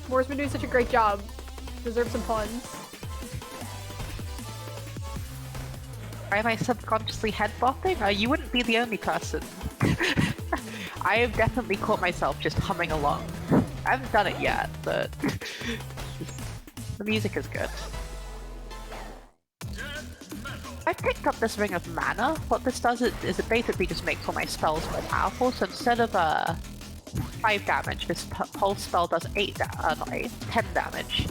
Mora's been doing such a great job. Deserve some puns. Why am I subconsciously headbotting? You wouldn't be the only person. I have definitely caught myself just humming along. I haven't done it yet, but the music is good. I picked up this Ring of Mana. What this does is it basically just makes all my spells more powerful. So instead of 5 damage, this whole spell does 10 damage.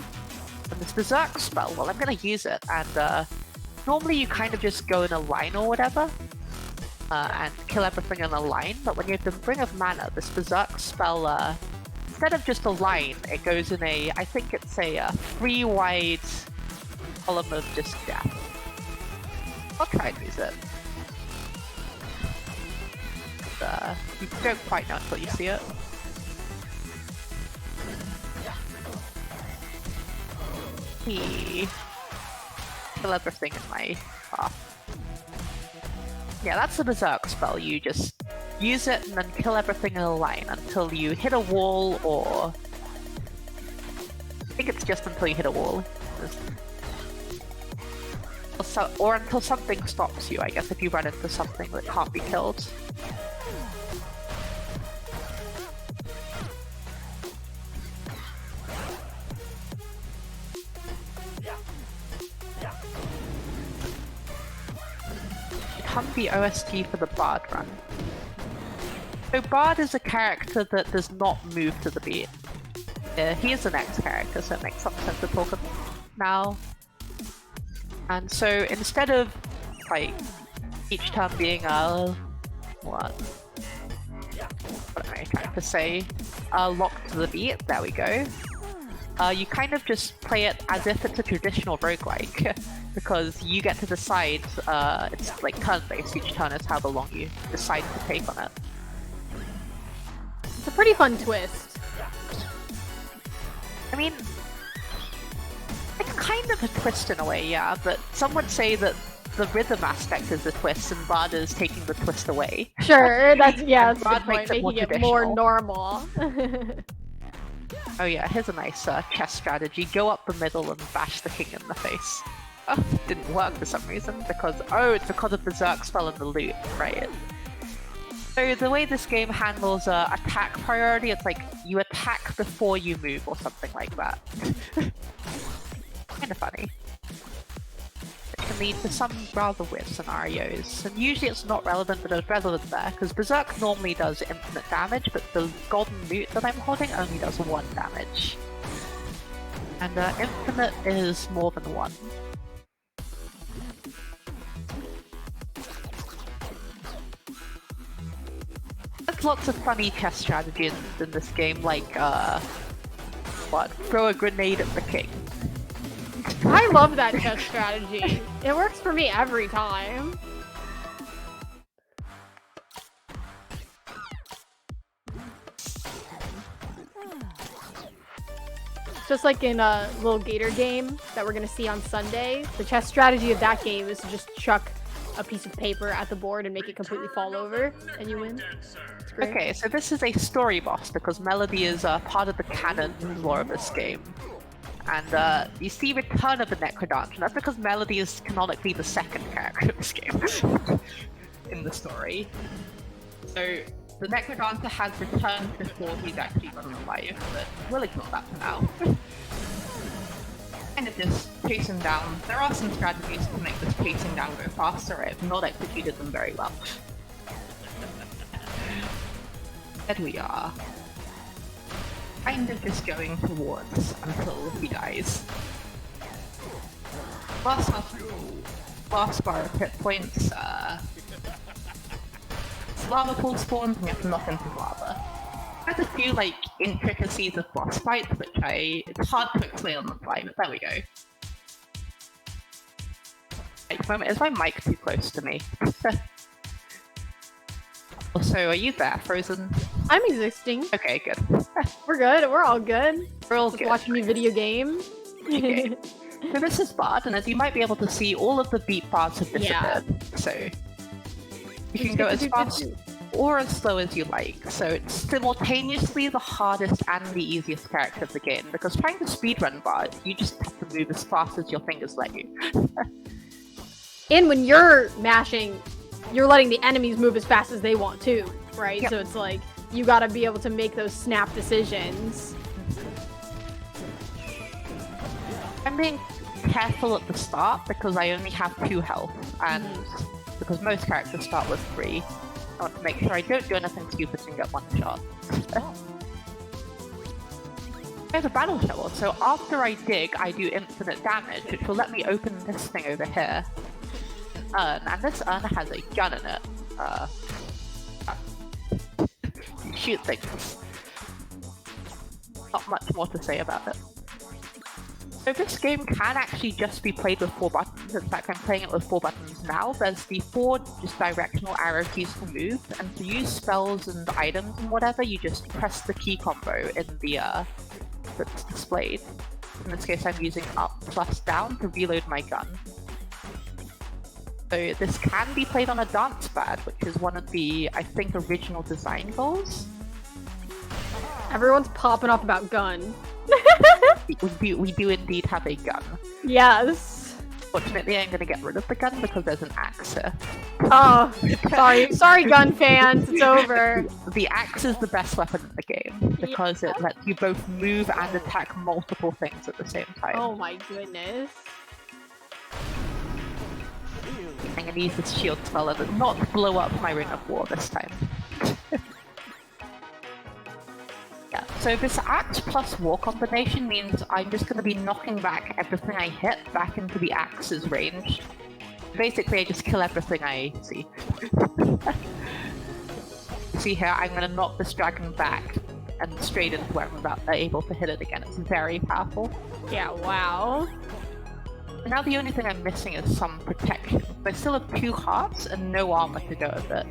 And this Berserk spell, well, I'm gonna use it, and normally you kind of just go in a line or whatever, and kill everything in a line, but when you have the Ring of Mana, this Berserk spell, instead of just a line, it goes in I think it's a 3-wide column of just death. I'll try and use it. But, you don't quite know until you see it. Kill everything in my path. Yeah, that's the Berserk spell. You just use it and then kill everything in a line until you hit a wall, or I think it's just until you hit a wall. Or until something stops you, I guess, if you run into something that can't be killed. Become the OST for the Bard run. So Bard is a character that does not move to the beat. He is the next character, so it makes some sense to talk about now. And so instead of like each turn being what am I trying to say? Locked to the beat, there we go. You kind of just play it as if it's a traditional roguelike, because you get to decide, it's like turn-based, each turn is however long you decide to take on it. It's a pretty fun twist. I mean, it's kind of a twist in a way, yeah, but some would say that the rhythm aspect is the twist and Bard is taking the twist away. Sure, that's a good Bard point, makes it more making it more traditional. normal. Oh yeah, here's a nice chess strategy. Go up the middle and bash the king in the face. Oh, didn't work for some reason, because, it's because of Berserk spell and the loot, right? So the way this game handles attack priority, it's like you attack before you move or something like that. Kind of funny. It can lead to some rather weird scenarios, and usually it's not relevant, but it's relevant there, because Berserk normally does infinite damage, but the golden loot that I'm holding only does 1 damage. And infinite is more than 1. There's lots of funny chess strategies in this game, like, throw a grenade at the king. I love that chess strategy. It works for me every time. Just like in a little Gator game that we're gonna see on Sunday, the chess strategy of that game is to just chuck a piece of paper at the board and make it completely fall over, and you win. It's great. Okay, so this is a story boss, because Melody is part of the canon lore of this game. And you see Return of the NecroDancer, and that's because Melody is canonically the second character of this game in the story. So the NecroDancer has returned before he's actually gone alive, but we'll ignore that for now. Kind of just chasing down. There are some strategies to make this chasing down go faster. I have not executed them very well. There we are. kind of just going towards until he dies. Last bar of hit points, lava pool spawns and you have to knock into lava. There's a few like intricacies of boss fights which it's hard to explain on the fly, but there we go. Moment, is my mic too close to me? Also, are you there, Frozen? I'm existing. Okay, good. We're good. We're all good. We're all Just good. watching me video game. Okay. So this is Bard, and as you might be able to see, all of the beat bars have disappeared. Yeah. So you can go as fast or as slow as you like. So it's simultaneously the hardest and the easiest character of the game, because trying to speedrun Bard, you just have to move as fast as your fingers let you. And when you're mashing, you're letting the enemies move as fast as they want to, right? Yep. So it's like, you gotta be able to make those snap decisions. I'm being careful at the start because I only have 2 health, and because most characters start with 3, I want to make sure I don't do anything stupid and get 1 shot. There's a battle shovel, so after I dig, I do infinite damage, which will let me open this thing over here. And this urn has a gun in it. Shoot things. Not much more to say about it. So this game can actually just be played with 4 buttons. In fact, I'm playing it with 4 buttons now. There's the 4 just directional arrow keys to move, and to use spells and items and whatever, you just press the key combo in the that's displayed. In this case, I'm using up plus down to reload my gun. So this can be played on a dance pad, which is one of the, I think, original design goals. Everyone's popping off about gun. we do indeed have a gun. Yes. Fortunately, I'm going to get rid of the gun because there's an axe here. Oh, sorry, gun fans. It's over. The axe is the best weapon in the game because it lets you both move and attack multiple things at the same time. Oh my goodness. I'm going to use this shield spell and not blow up my Ring of War this time. Yeah, so this axe plus war combination means I'm just going to be knocking back everything I hit back into the axe's range. Basically, I just kill everything I see. See here, I'm going to knock this dragon back and straight into where I'm able to hit it again. It's very powerful. Yeah, wow. Now the only thing I'm missing is some protection. I still have 2 hearts and no armor to go with it.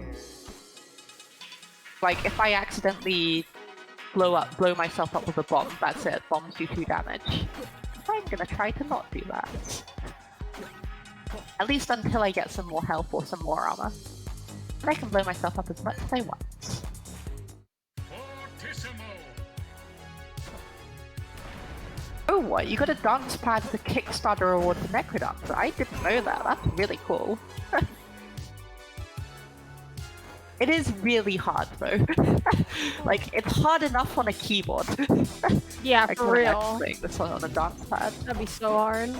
Like, if I accidentally blow myself up with a bomb, that's it. Bombs do 2 damage. I'm gonna try to not do that. At least until I get some more health or some more armor. And I can blow myself up as much as I want. Oh, what? You got a dance pad as a Kickstarter award for NecroDancer. I didn't know that. That's really cool. It is really hard, though. Like, it's hard enough on a keyboard. Yeah, for real. Playing this one on a dance pad. That'd be so hard.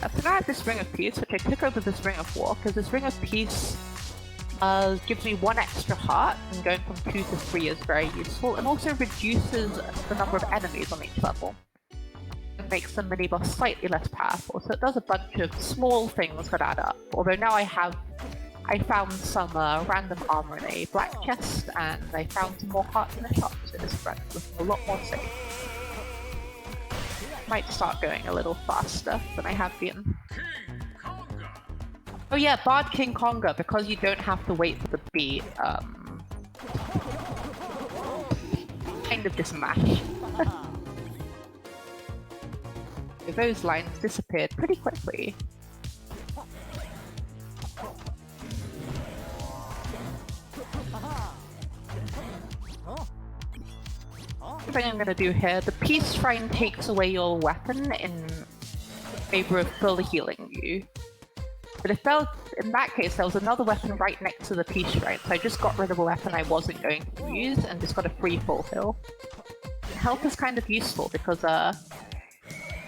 So now I have this Ring of Peace, which I took over this Ring of War, because this Ring of Peace gives me 1 extra heart, and going from 2 to 3 is very useful, and also reduces the number of enemies on each level. It makes the mini-boss slightly less powerful, so it does a bunch of small things that add up. Although now I found some random armor in a black chest, and I found some more hearts in a shop, so this friend was a lot more safe. Might start going a little faster than I have been. Oh yeah, Bard King Konga, because you don't have to wait for the beat, kind of just mash. Those lines disappeared pretty quickly. The thing I'm going to do here, the Peace Shrine takes away your weapon in favor of fully healing you. But if in that case, there was another weapon right next to the Peace Shrine, so I just got rid of a weapon I wasn't going to use and just got a free full heal. Health is kind of useful because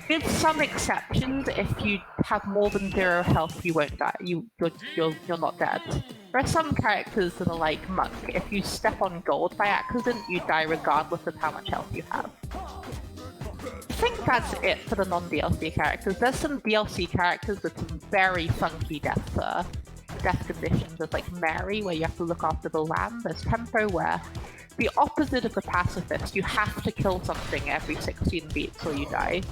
With some exceptions, if you have more than 0 health, you won't die. You're not dead. There are some characters that are like Monk. If you step on gold by accident, you die regardless of how much health you have. I think that's it for the non-DLC characters. There's some DLC characters with some very funky death conditions. There's like Mary, where you have to look after the lamb. There's Tempo, where the opposite of the pacifist, you have to kill something every 16 beats or you die.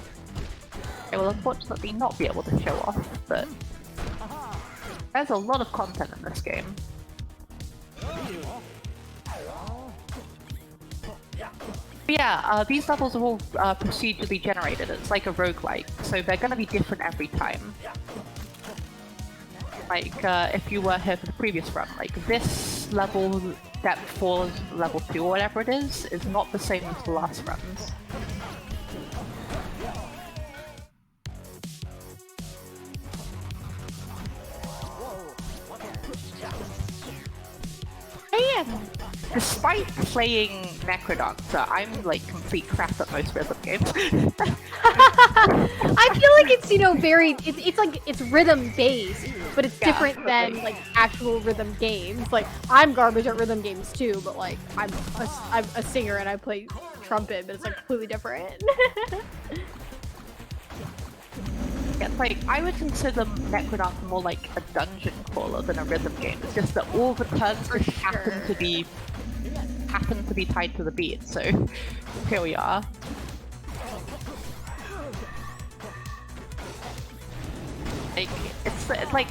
I will unfortunately not be able to show off, but there's a lot of content in this game. But yeah, these levels are all procedurally generated. It's like a roguelike, so they're going to be different every time. Like, if you were here for the previous run, like this level, depth 4, level 2 or whatever it is not the same as the last runs. And despite playing NecroDancer, I'm like complete crap at most rhythm games. I feel like it's, you know, very, it's like, it's rhythm based, but it's different than like actual rhythm games. Like, I'm garbage at rhythm games too, but like, I'm a singer and I play trumpet, but it's like completely different. It's like, I would consider NecroDancer more like a dungeon crawler than a rhythm game. It's just that all the turns just happen to be tied to the beat, so here we are. Like, it's like,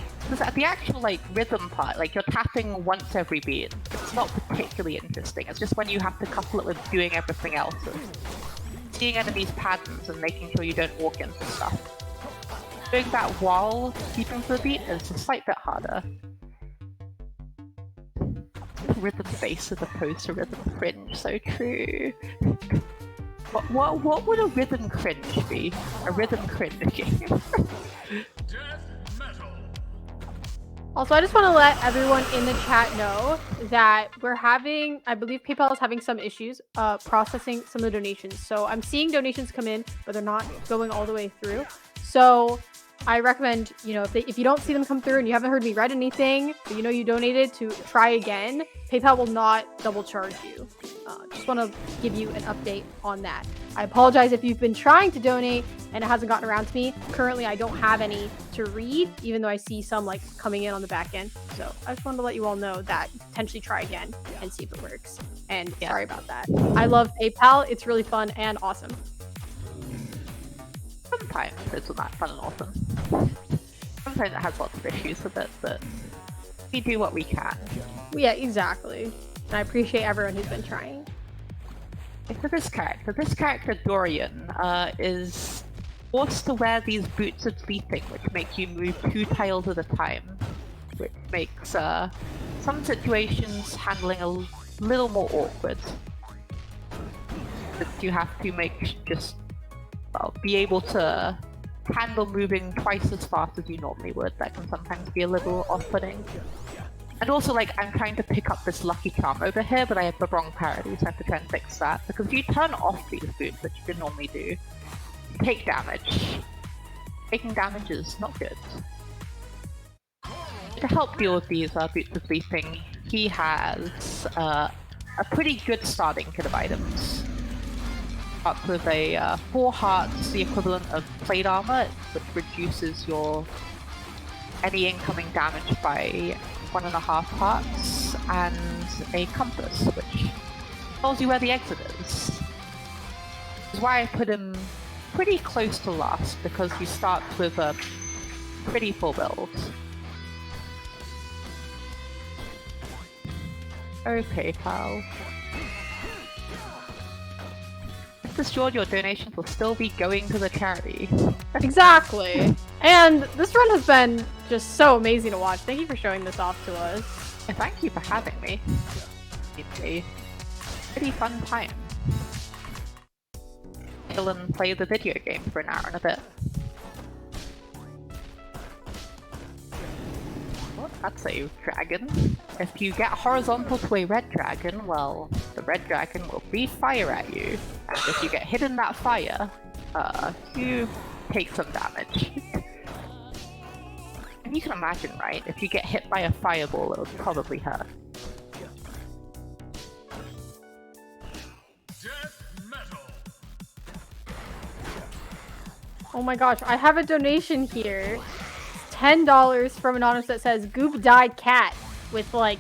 the actual like rhythm part, like you're tapping once every beat, it's not particularly interesting. It's just when you have to couple it with doing everything else, seeing enemies' patterns and making sure you don't walk into stuff. Doing that while keeping to the beat is a slight bit harder. Rhythm bass as opposed to rhythm cringe, so true. What would a rhythm cringe be? A rhythm cringe game? Also, I just want to let everyone in the chat know that we're having, I believe PayPal is having some issues processing some of the donations. So I'm seeing donations come in, but they're not going all the way through. So I recommend, you know, if you don't see them come through and you haven't heard me read anything, but you know you donated, to try again. PayPal will not double charge you. Just want to give you an update on that. I apologize if you've been trying to donate and it hasn't gotten around to me. Currently, I don't have any to read, even though I see some like coming in on the back end. So I just wanted to let you all know that potentially try again and see if it works. And sorry about that. I love PayPal. It's really fun and awesome. Sometimes it's not fun and awesome. Sometimes it has lots of issues with it, but we do what we can. Yeah, exactly. And I appreciate everyone who's been trying. For this character Dorian is forced to wear these boots of sleeping, which make you move 2 tiles at a time, which makes some situations handling a little more awkward. But you have to be able to handle moving twice as fast as you normally would. That can sometimes be a little off-putting. And also, like, I'm trying to pick up this lucky charm over here, but I have the wrong parity, so I have to try and fix that. Because if you turn off these boots, which you can normally do, you take damage. Taking damage is not good. To help deal with these boots of sleeping, he has a pretty good starting kit of items. Up with a 4 hearts, the equivalent of plate armor, which reduces any incoming damage by 1.5 hearts, and a compass, which tells you where the exit is. Which is why I put him pretty close to last, because he starts with a pretty full build. Okay, pal. Assured your donations will still be going to the charity. Exactly. And this run has been just so amazing to watch. Thank you for showing this off to us. Thank you for having me. It's a pretty fun time. Chill and play the video game for an hour and a bit. Well, that's a dragon. If you get horizontal to a red dragon, well, the red dragon will breathe fire at you. And if you get hit in that fire, you take some damage. And you can imagine, right? If you get hit by a fireball, it would probably hurt. Oh my gosh, I have a donation here. It's $10 from Anonymous that says Goop died cat with like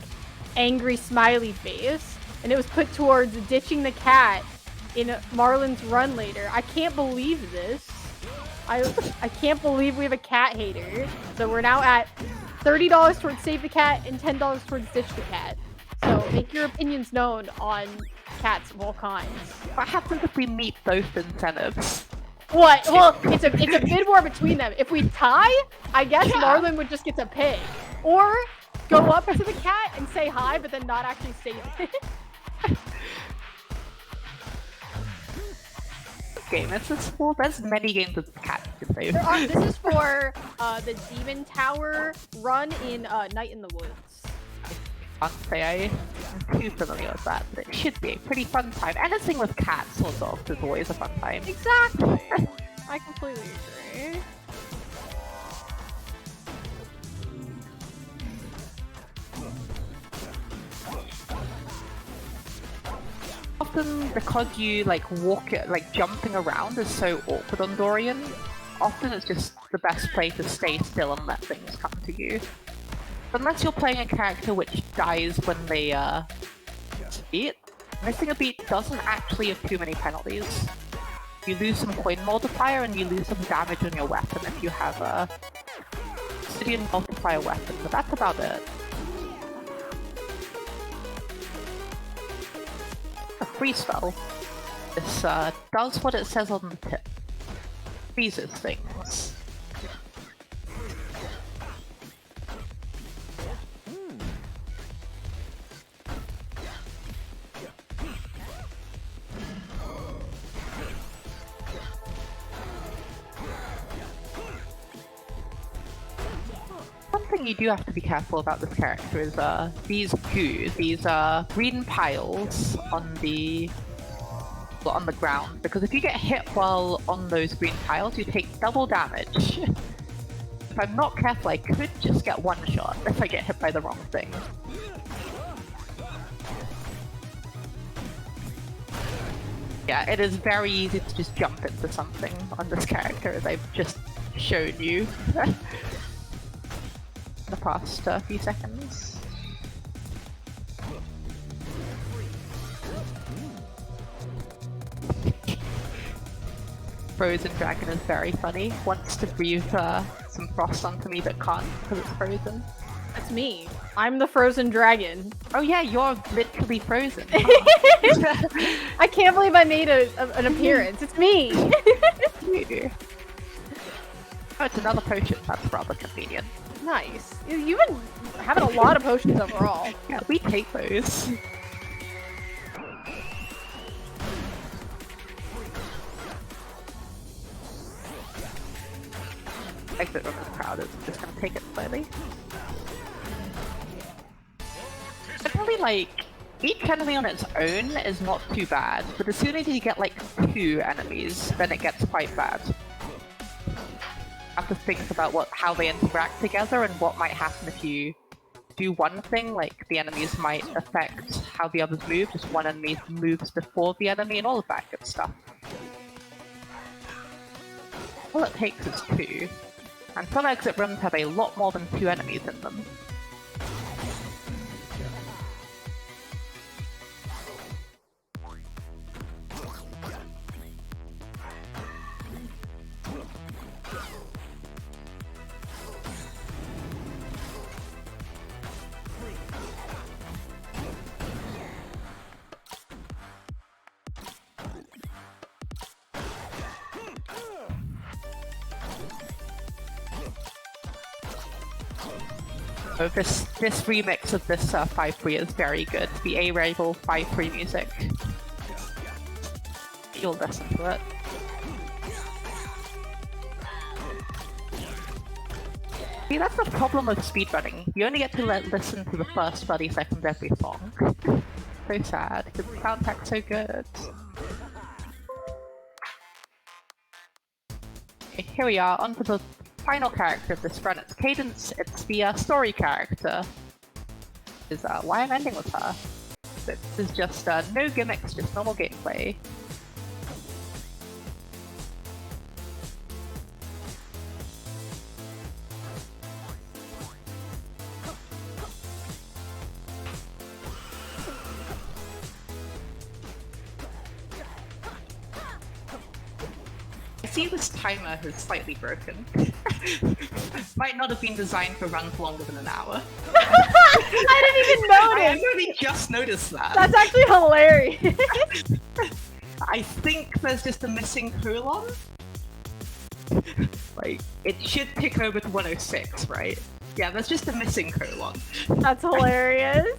angry smiley face. And it was put towards ditching the cat in Marlon's run later. I can't believe this. I can't believe we have a cat hater. So we're now at $30 towards save the cat and $10 towards ditch the cat. So make your opinions known on cats of all kinds. What happens if we meet both incentives? What? Well, it's a bid war between them. If we tie, I guess Marlon would just get to pick. Or go up to the cat and say hi, but then not actually save it. Game. There's many games with cats to play. This is for the Demon Tower run in Night in the Woods. I can't say I'm too familiar with that, but it should be a pretty fun time. Anything with cats or dogs is always a fun time. Exactly. I completely agree. Often, because you walk it, jumping around is so awkward on Dorian, often it's just the best play to stay still and let things come to you. Unless you're playing a character which dies when they miss a beat, missing a beat doesn't actually have too many penalties. You lose some coin multiplier and you lose some damage on your weapon if you have a obsidian multiplier weapon, but that's about it. A free spell. This does what it says on the tip. Freezes things. Something you do have to be careful about this character is these green piles on the ground, because if you get hit while on those green piles, you take double damage. If I'm not careful, I could just get one shot if I get hit by the wrong thing. Yeah, it is very easy to just jump into something on this character, as I've just shown you. The past few seconds. Frozen Dragon is very funny. Wants to breathe some frost onto me but can't because it's frozen. That's me. I'm the frozen dragon. Oh yeah, you're literally frozen. I can't believe I made an appearance. It's me. Oh, it's another potion. That's rather convenient. Nice. You've been having a lot of potions overall. Yeah, we take those. Exit from this crowd is just gonna take it slowly. Generally, each enemy on its own is not too bad, but as soon as you get 2 enemies, then it gets quite bad. Have to think about how they interact together and what might happen if you do one thing, the enemies might affect how the others move, just one enemy moves before the enemy and all of that good stuff. All it takes is 2, and some exit rooms have a lot more than 2 enemies in them. Oh, this remix of this 5-3 is very good. The A-Rival 5-3 music. You'll listen to it. See, that's the problem with speedrunning. You only get to listen to the first 30 seconds every song. So sad, because the soundtrack's so good. Okay, here we are, on to the final character of this run. It's Cadence, it's the story character. Is why I'm ending with her. This is just no gimmicks, just normal gameplay. I see this timer has slightly broken. Might not have been designed for runs longer than an hour. I didn't even notice! I only just noticed that. That's actually hilarious. I think there's just a missing colon. Like, it should tick over to 106, right? Yeah, there's just a missing colon. That's hilarious.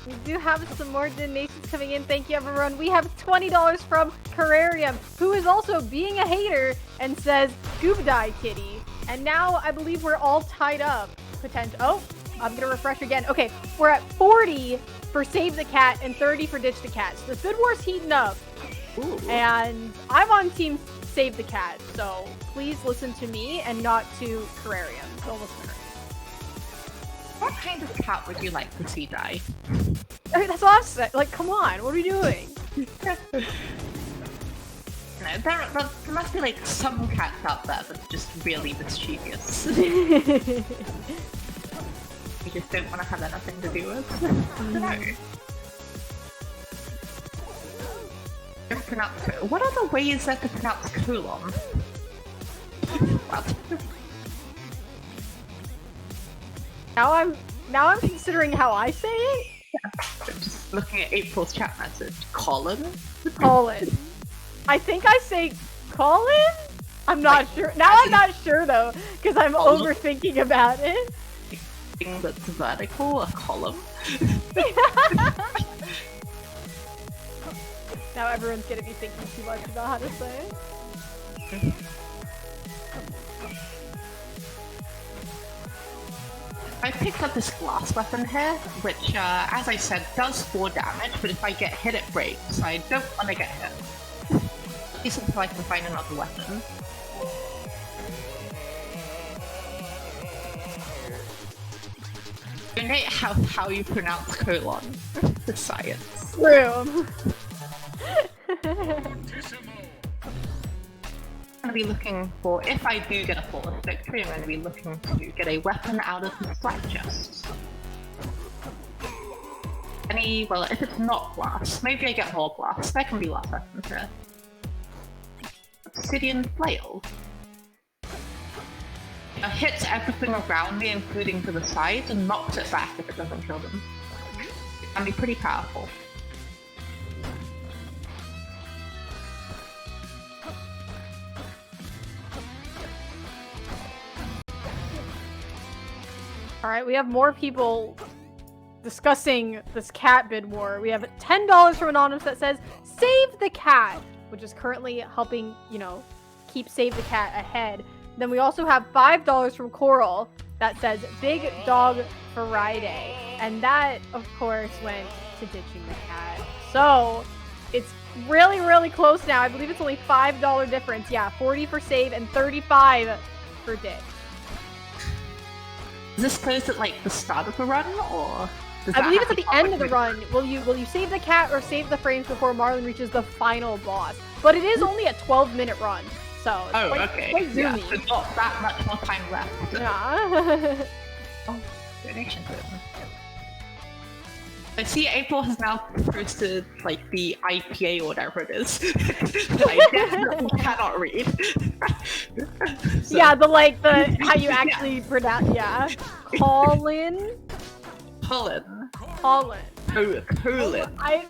We do have some more donations coming in. Thank you, everyone. We have $20 from Carrarium, who is also being a hater and says, "Goob die, kitty." And now I believe we're all tied up. Oh, I'm gonna refresh again. Okay, we're at 40 for Save the Cat and 30 for Ditch the Cat. So the Bid War's heating up. Ooh. And I'm on team Save the Cat, so please listen to me and not to Carrarium. Don't listen to her. What kind of cat would you like to see die? Okay, that's what I said. Like, come on, what are we doing? No, there must be like some cats out there that are just really mischievous. You just don't want to have anything to do with. I don't know. Don't pronounce it. What other way is there to pronounce colon? What? Now I'm considering how I say it. Yeah. I'm just looking at April's chat message. Colin? Colin. I think I say Colin? I'm not sure. Now I'm not sure though, because I'm overthinking about it. Thing that's vertical, a column. Now everyone's gonna be thinking too much about how to say it. I picked up this glass weapon here, which, as I said, does 4 damage, but if I get hit, it breaks. I don't want to get hit. At least until I can find another weapon. Donate how you pronounce colon. The science. True. I'm going to be looking for, if I do get a flawless victory, I'm going to be looking to get a weapon out of the flat chest. Well, if it's not glass, maybe I get more glass. There can be less weapons here. Obsidian flail. It hits everything around me, including to the sides, and knocks it back if it doesn't kill them. It can be pretty powerful. Alright, we have more people discussing this cat bid war. We have $10 from Anonymous that says, "Save the Cat," which is currently helping, keep Save the Cat ahead. Then we also have $5 from Coral that says, "Big Dog Friday." And that, of course, went to Ditching the Cat. So, it's really, really close now. I believe it's only $5 difference. Yeah, 40 for Save and 35 for Ditch. Is this closed at like the start of the run, or does I believe it's at the end of the run. Will you save the cat or save the frames before Marlon reaches the final boss? But it is only a 12-minute run, so it's quite Yeah, zoomy. so not that much more time left. Yeah. Oh, donation to them. I see April has now posted like the IPA or whatever it is. I definitely cannot read. So, Yeah, the how you actually pronounce. Yeah, Colin. Colin. Colin. Colin. I'm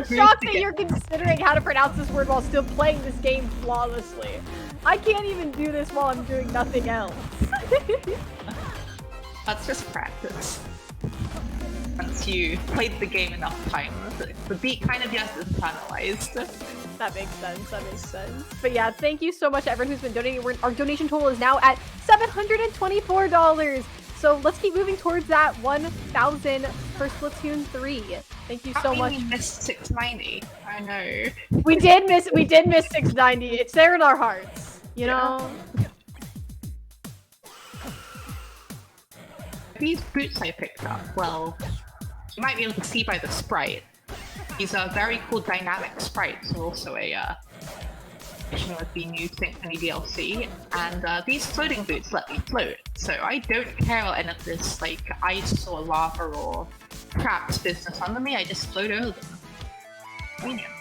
shocked that you're considering how to pronounce this word while still playing this game flawlessly. I can't even do this while I'm doing nothing else. That's just practice. Once you played the game enough times, the beat kind of just internalized. That makes sense. But yeah, thank you so much to everyone who's been donating. Our donation total is now at $724. So let's keep moving towards that 1,000 for Splatoon 3. Thank you so much. We missed 690. I know. We did miss 690. It's there in our hearts, you know? These boots I picked up, well, you might be able to see by the sprite. These are very cool dynamic sprites, are also a addition with the new Synchrony DLC, and these floating boots let me float, so I don't care about any of this like ice or lava or trapped business under me, I just float over them. Convenient.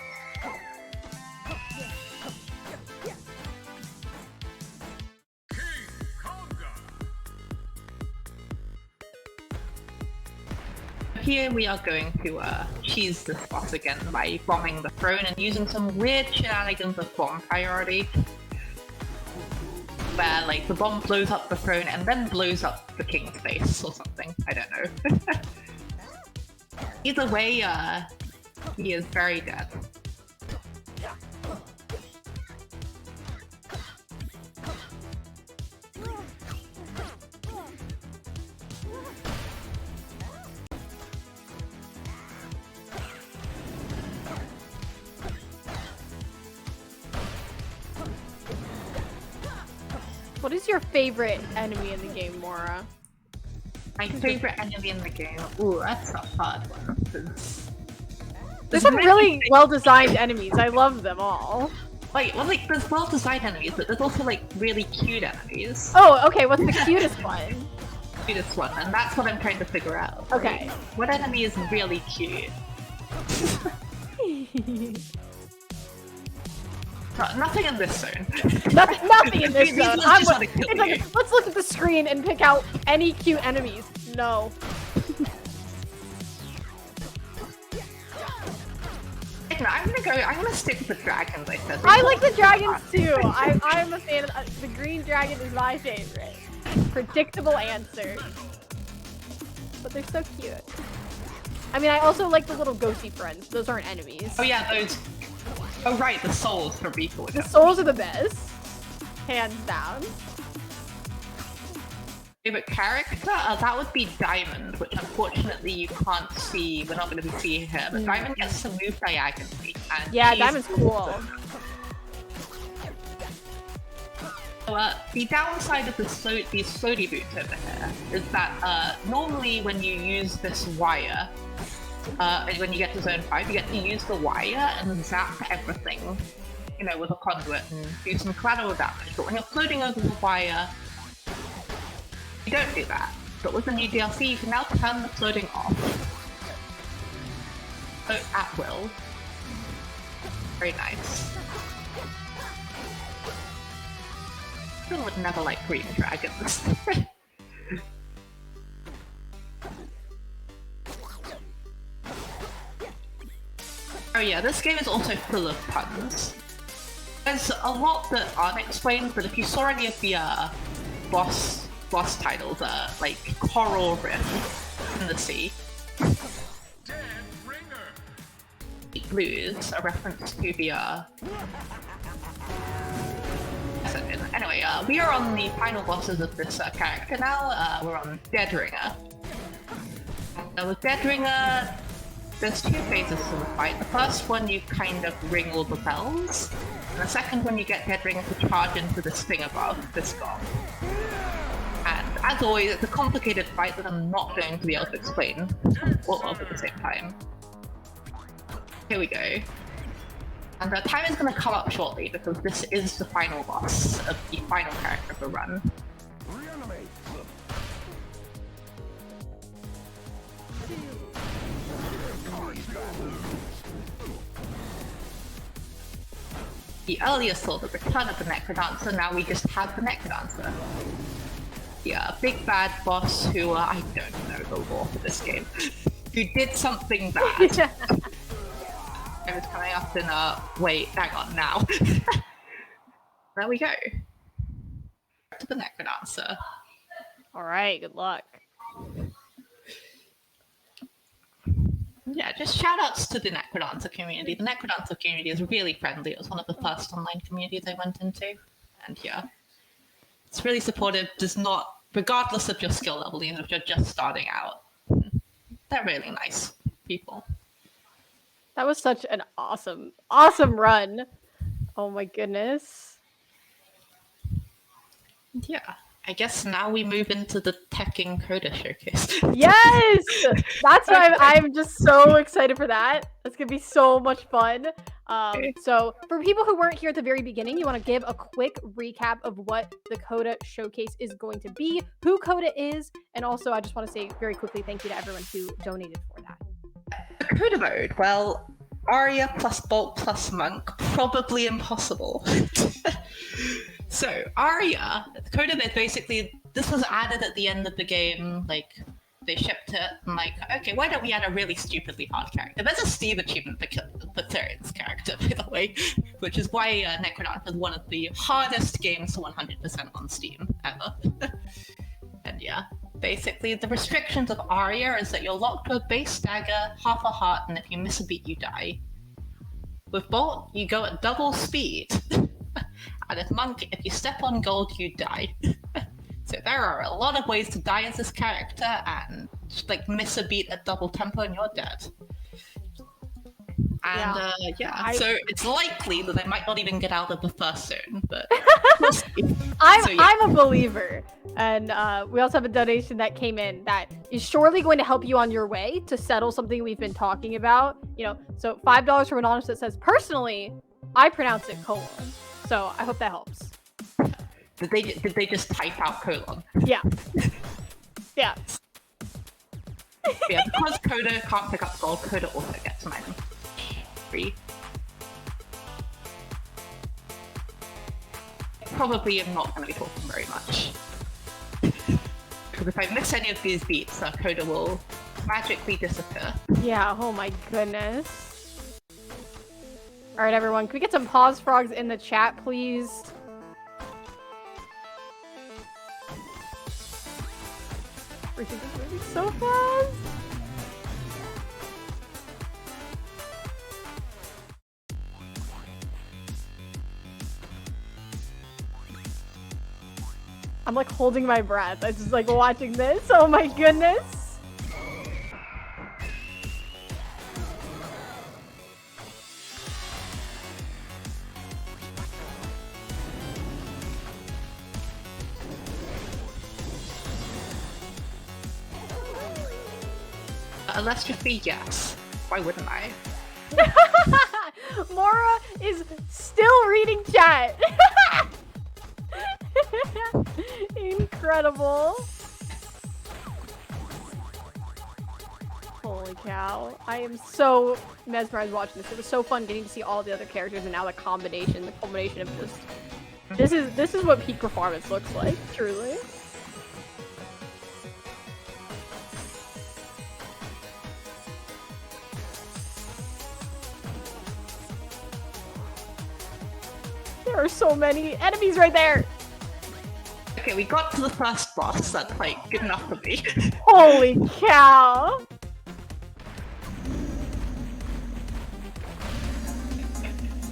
Here we are going to cheese this boss again by bombing the throne and using some weird shenanigans of bomb priority. Where like the bomb blows up the throne and then blows up the king's face or something. I don't know. Either way, he is very dead. What is your favorite enemy in the game, Mora? My favorite enemy in the game? Ooh, that's a hard one. There's some really well-designed enemies. I love them all. Like, well, like, there's well-designed enemies, but there's also, like, really cute enemies. Oh, okay, what's the cutest one? Cutest one, and that's what I'm trying to figure out. Okay. Like, what enemy is really cute? Nothing in this zone. Nothing in this These zone. ones just wanna kill It's like, you. let's look at the screen and pick out any cute enemies. No. I'm gonna stick with the dragons, I said. I like the dragons too. I'm a fan of the green dragon is my favorite. Predictable answer. But they're so cute. I mean, I also like the little ghosty friends. Those aren't enemies. Oh yeah, those. Oh right, the souls for people. The souls are the best. Hands down. Favorite character? That would be Diamond, which unfortunately you can't see. We're not going to be seeing here, but Diamond gets to move diagonally. And yeah, Diamond's cool. So, the downside of these floaty boots over here is that normally when you use this wire, when you get to Zone 5, you get to use the wire and zap everything, you know, with a conduit and do some collateral damage. But when you're floating over the wire, you don't do that. But with the new DLC, you can now turn the floating off. Float at will. Very nice. I would never like green dragons. Oh yeah, this game is also full of puns. There's a lot that aren't explained, but if you saw any of the boss titles, like Coral Rift in the Sea, Blues, a reference to the anyway, we are on the final bosses of this character now. We're on Deadringer. With Deadringer, there's two phases to the fight. The first one, you kind of ring all the bells, and the second one, you get Deadringer to charge into this thing above, this gong. And as always, it's a complicated fight that I'm not going to be able to explain all of at the same time. Here we go. And the time is going to come up shortly because this is the final boss of the final character of the run. The earlier saw the return of the NecroDancer, now we just have the NecroDancer. The big bad boss who, I don't know the lore for this game, who did something bad. I was coming up and, wait, hang on now. There we go. Back to the NecroDancer. Alright, good luck. Yeah, just shout-outs to the NecroDancer community. The NecroDancer community is really friendly. It was one of the first online communities I went into. And yeah, it's really supportive, does not regardless of your skill level, even if you're just starting out. They're really nice people. That was such an awesome run. Oh my goodness. Yeah. I guess now we move into the tech encoder showcase. Yes! That's why I'm just so excited for that. That's gonna be so much fun. So for people who weren't here at the very beginning, you want to give a quick recap of what the Coda showcase is going to be, who Coda is, and also I just want to say very quickly thank you to everyone who donated for that. Coda mode, well, Arya plus Bolt plus Monk, probably impossible. So, Arya, Coda mode, basically, this was added at the end of the game, like, they shipped it, and like, okay, why don't we add a really stupidly hard character? There's a Steam achievement for Therian's character, by the way, which is why NecroDancer is one of the hardest games to 100% on Steam, ever. And yeah, basically, the restrictions of Arya is that you're locked to a base dagger, half a heart, and if you miss a beat, you die. With Bolt, you go at double speed. And with Monk, if you step on gold, you die. So there are a lot of ways to die as this character, and just, like, miss a beat at double tempo and you're dead. And so it's likely that they might not even get out of the first zone, but we'll see. I'm a believer. And we also have a donation that came in that is surely going to help you on your way to settle something we've been talking about. You know, so $5 from Anonymous that says, personally, I pronounce it colon. So I hope that helps. Did they just type out colon? Yeah. Yeah. Yeah, because Coda can't pick up gold, Coda also gets mine. Free. Probably am not going to be talking very much. Because if I miss any of these beats, Coda will magically disappear. Yeah, oh my goodness. Alright everyone, can we get some pause frogs in the chat, please? Everything is moving so fast. I'm like holding my breath. I just like watching this. Oh my goodness. Allegedly, yes. Why wouldn't I? Mora is still reading chat. Incredible. Holy cow. I am so mesmerized watching this. It was so fun getting to see all the other characters and now the culmination of just this is what peak performance looks like, truly. There are so many enemies right there. Okay, we got to the first boss. That's like good enough for me. Holy cow!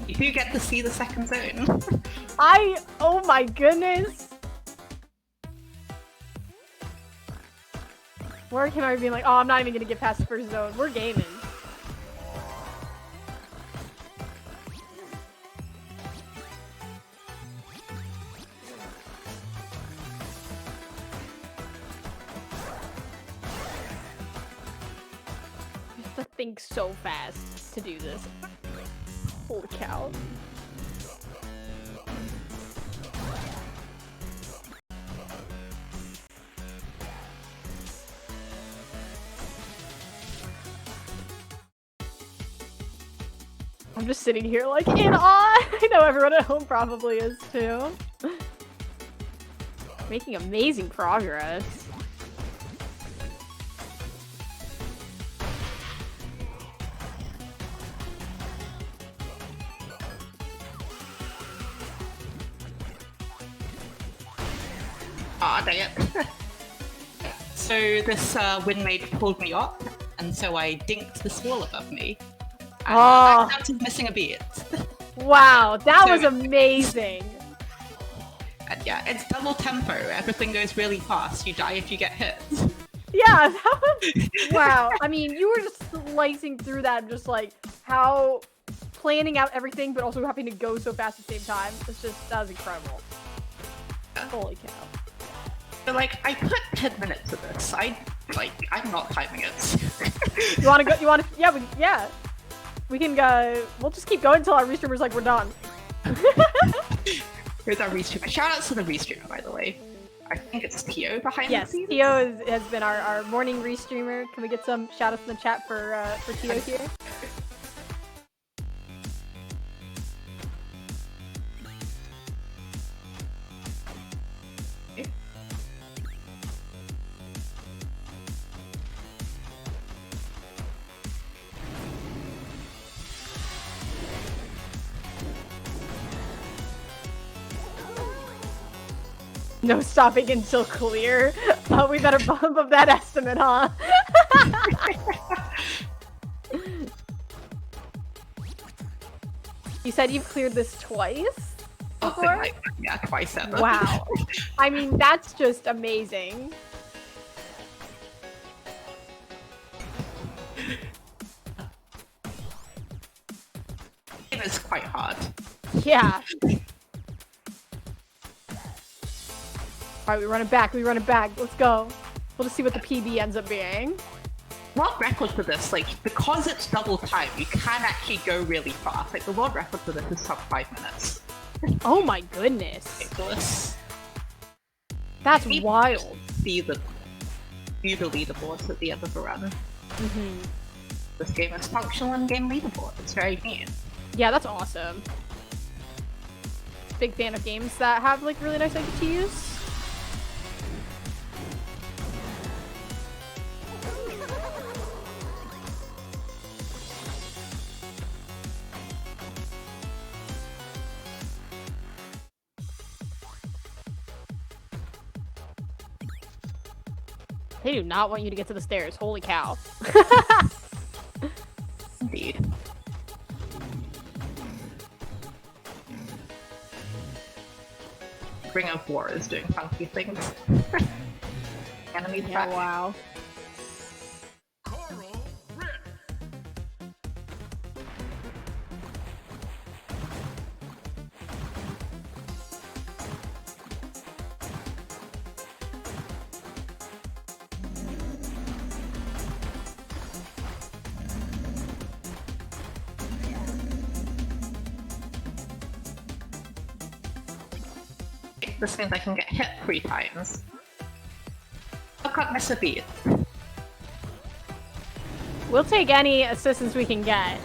You do get to see the second zone. Oh my goodness. Where can I be like, oh, I'm not even gonna get past the first zone. We're gaming. To think so fast to do this. Holy cow. I'm just sitting here like in awe. I know everyone at home probably is too. Making amazing progress. Ah, dang it. So this windmate pulled me up, and so I dinked this wall above me. And that's missing a beat. Wow, that was amazing. And yeah, it's double tempo. Everything goes really fast. You die if you get hit. Yeah, that was, wow. I mean, you were just slicing through that, just like how planning out everything, but also having to go so fast at the same time. It's just, that was incredible. Holy cow. But like, I put 10 minutes of this. I'm not timing it. You wanna go, yeah. We can go, we'll just keep going until our restreamer's like, we're done. Here's our restreamer. Shout outs to the restreamer, by the way. I think it's Tio behind the scenes. Yes, Tio has been our morning restreamer. Can we get some shout outs in the chat for Tio here? No stopping until clear. Oh, we better bump up that estimate, huh? You said you've cleared this twice before? Like, yeah, twice ever. Wow. I mean, that's just amazing. It is quite hard. Yeah. Alright, we run it back, Let's go. We'll just see what the PB ends up being. World record for this, like, because it's double time, you can actually go really fast. Like, the world record for this is sub 5 minutes. Oh my goodness. Ridiculous. That's wild. See the leaderboards at the end of the run. Mm-hmm. This game is functional in-game leaderboard. It's very neat. Yeah, that's awesome. Big fan of games that have, like, really nice IPTs. They do not want you to get to the stairs. Holy cow. Indeed. Ring of War is doing funky things. Enemies back. Wow. This means I can get hit 3 times. I can't miss a beat. We'll take any assistance we can get.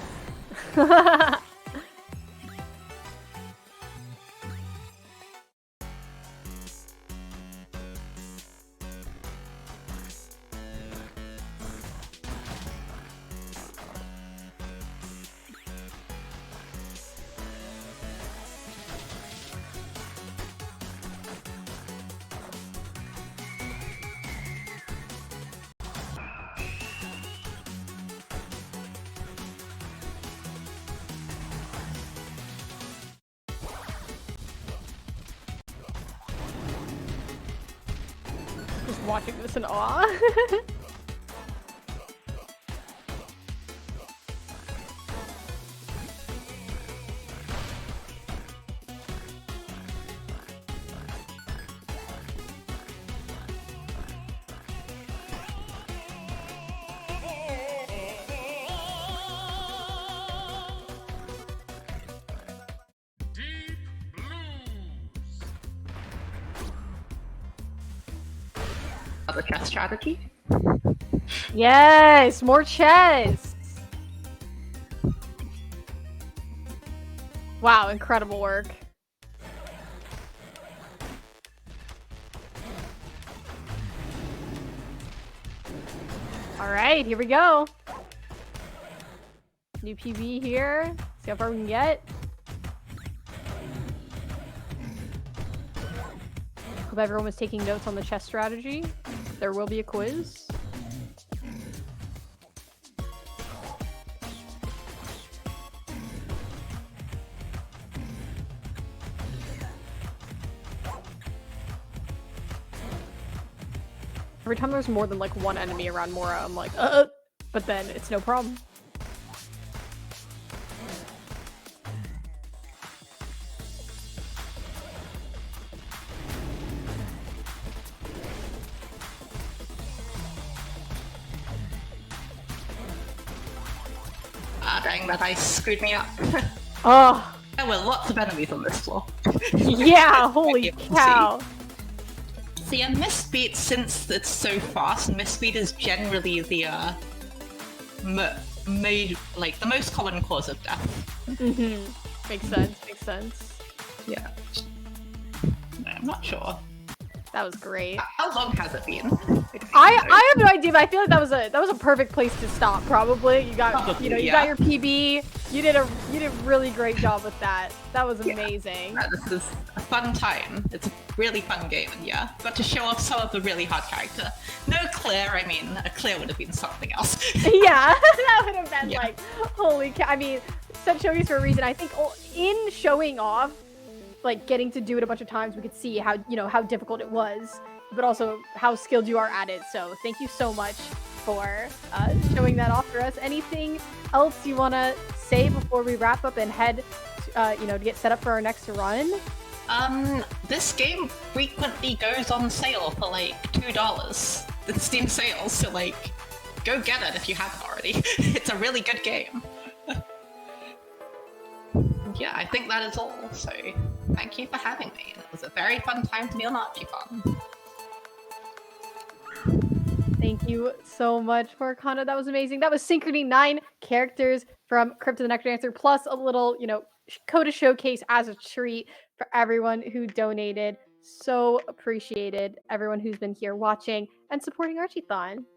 Just watching this in awe. Other chess strategy. Yes, more chess. Wow, incredible work. All right, here we go. New PB here. See how far we can get. Hope everyone was taking notes on the chess strategy. There will be a quiz. Every time there's more than like one enemy around Mora, I'm like, but then it's no problem. Dang, that ice screwed me up. Oh. There were lots of enemies on this floor. Yeah, holy cow. See, and Misspeed, since it's so fast, Misspeed is generally the the most common cause of death. Makes sense, makes sense. Yeah. I'm not sure. That was great. How long has it been? I have no idea, but I feel like that was a perfect place to stop. Probably you got Probably, you got your PB. You did a really great job with that. That was amazing. Yeah, this is a fun time. It's a really fun game, and yeah, got to show off some of the really hard character. No Claire. I mean, a Claire would have been something else. Yeah, that would have been like, holy cow. I mean, such showcase for a reason. I think in showing off, like getting to do it a bunch of times, we could see how how difficult it was, but also how skilled you are at it. So thank you so much for showing that off for us. Anything else you want to say before we wrap up and head to get set up for our next run? This game frequently goes on sale for like $2 in Steam sales, so like go get it if you haven't already. It's a really good game. Yeah, I think that is all. So thank you for having me. It was a very fun time to be on Archiethon. Thank you so much, Morraconda. That was amazing. That was Synchrony, 9 characters from Crypt of the NecroDancer, plus a little, Coda showcase as a treat for everyone who donated. So appreciated everyone who's been here watching and supporting Archiethon.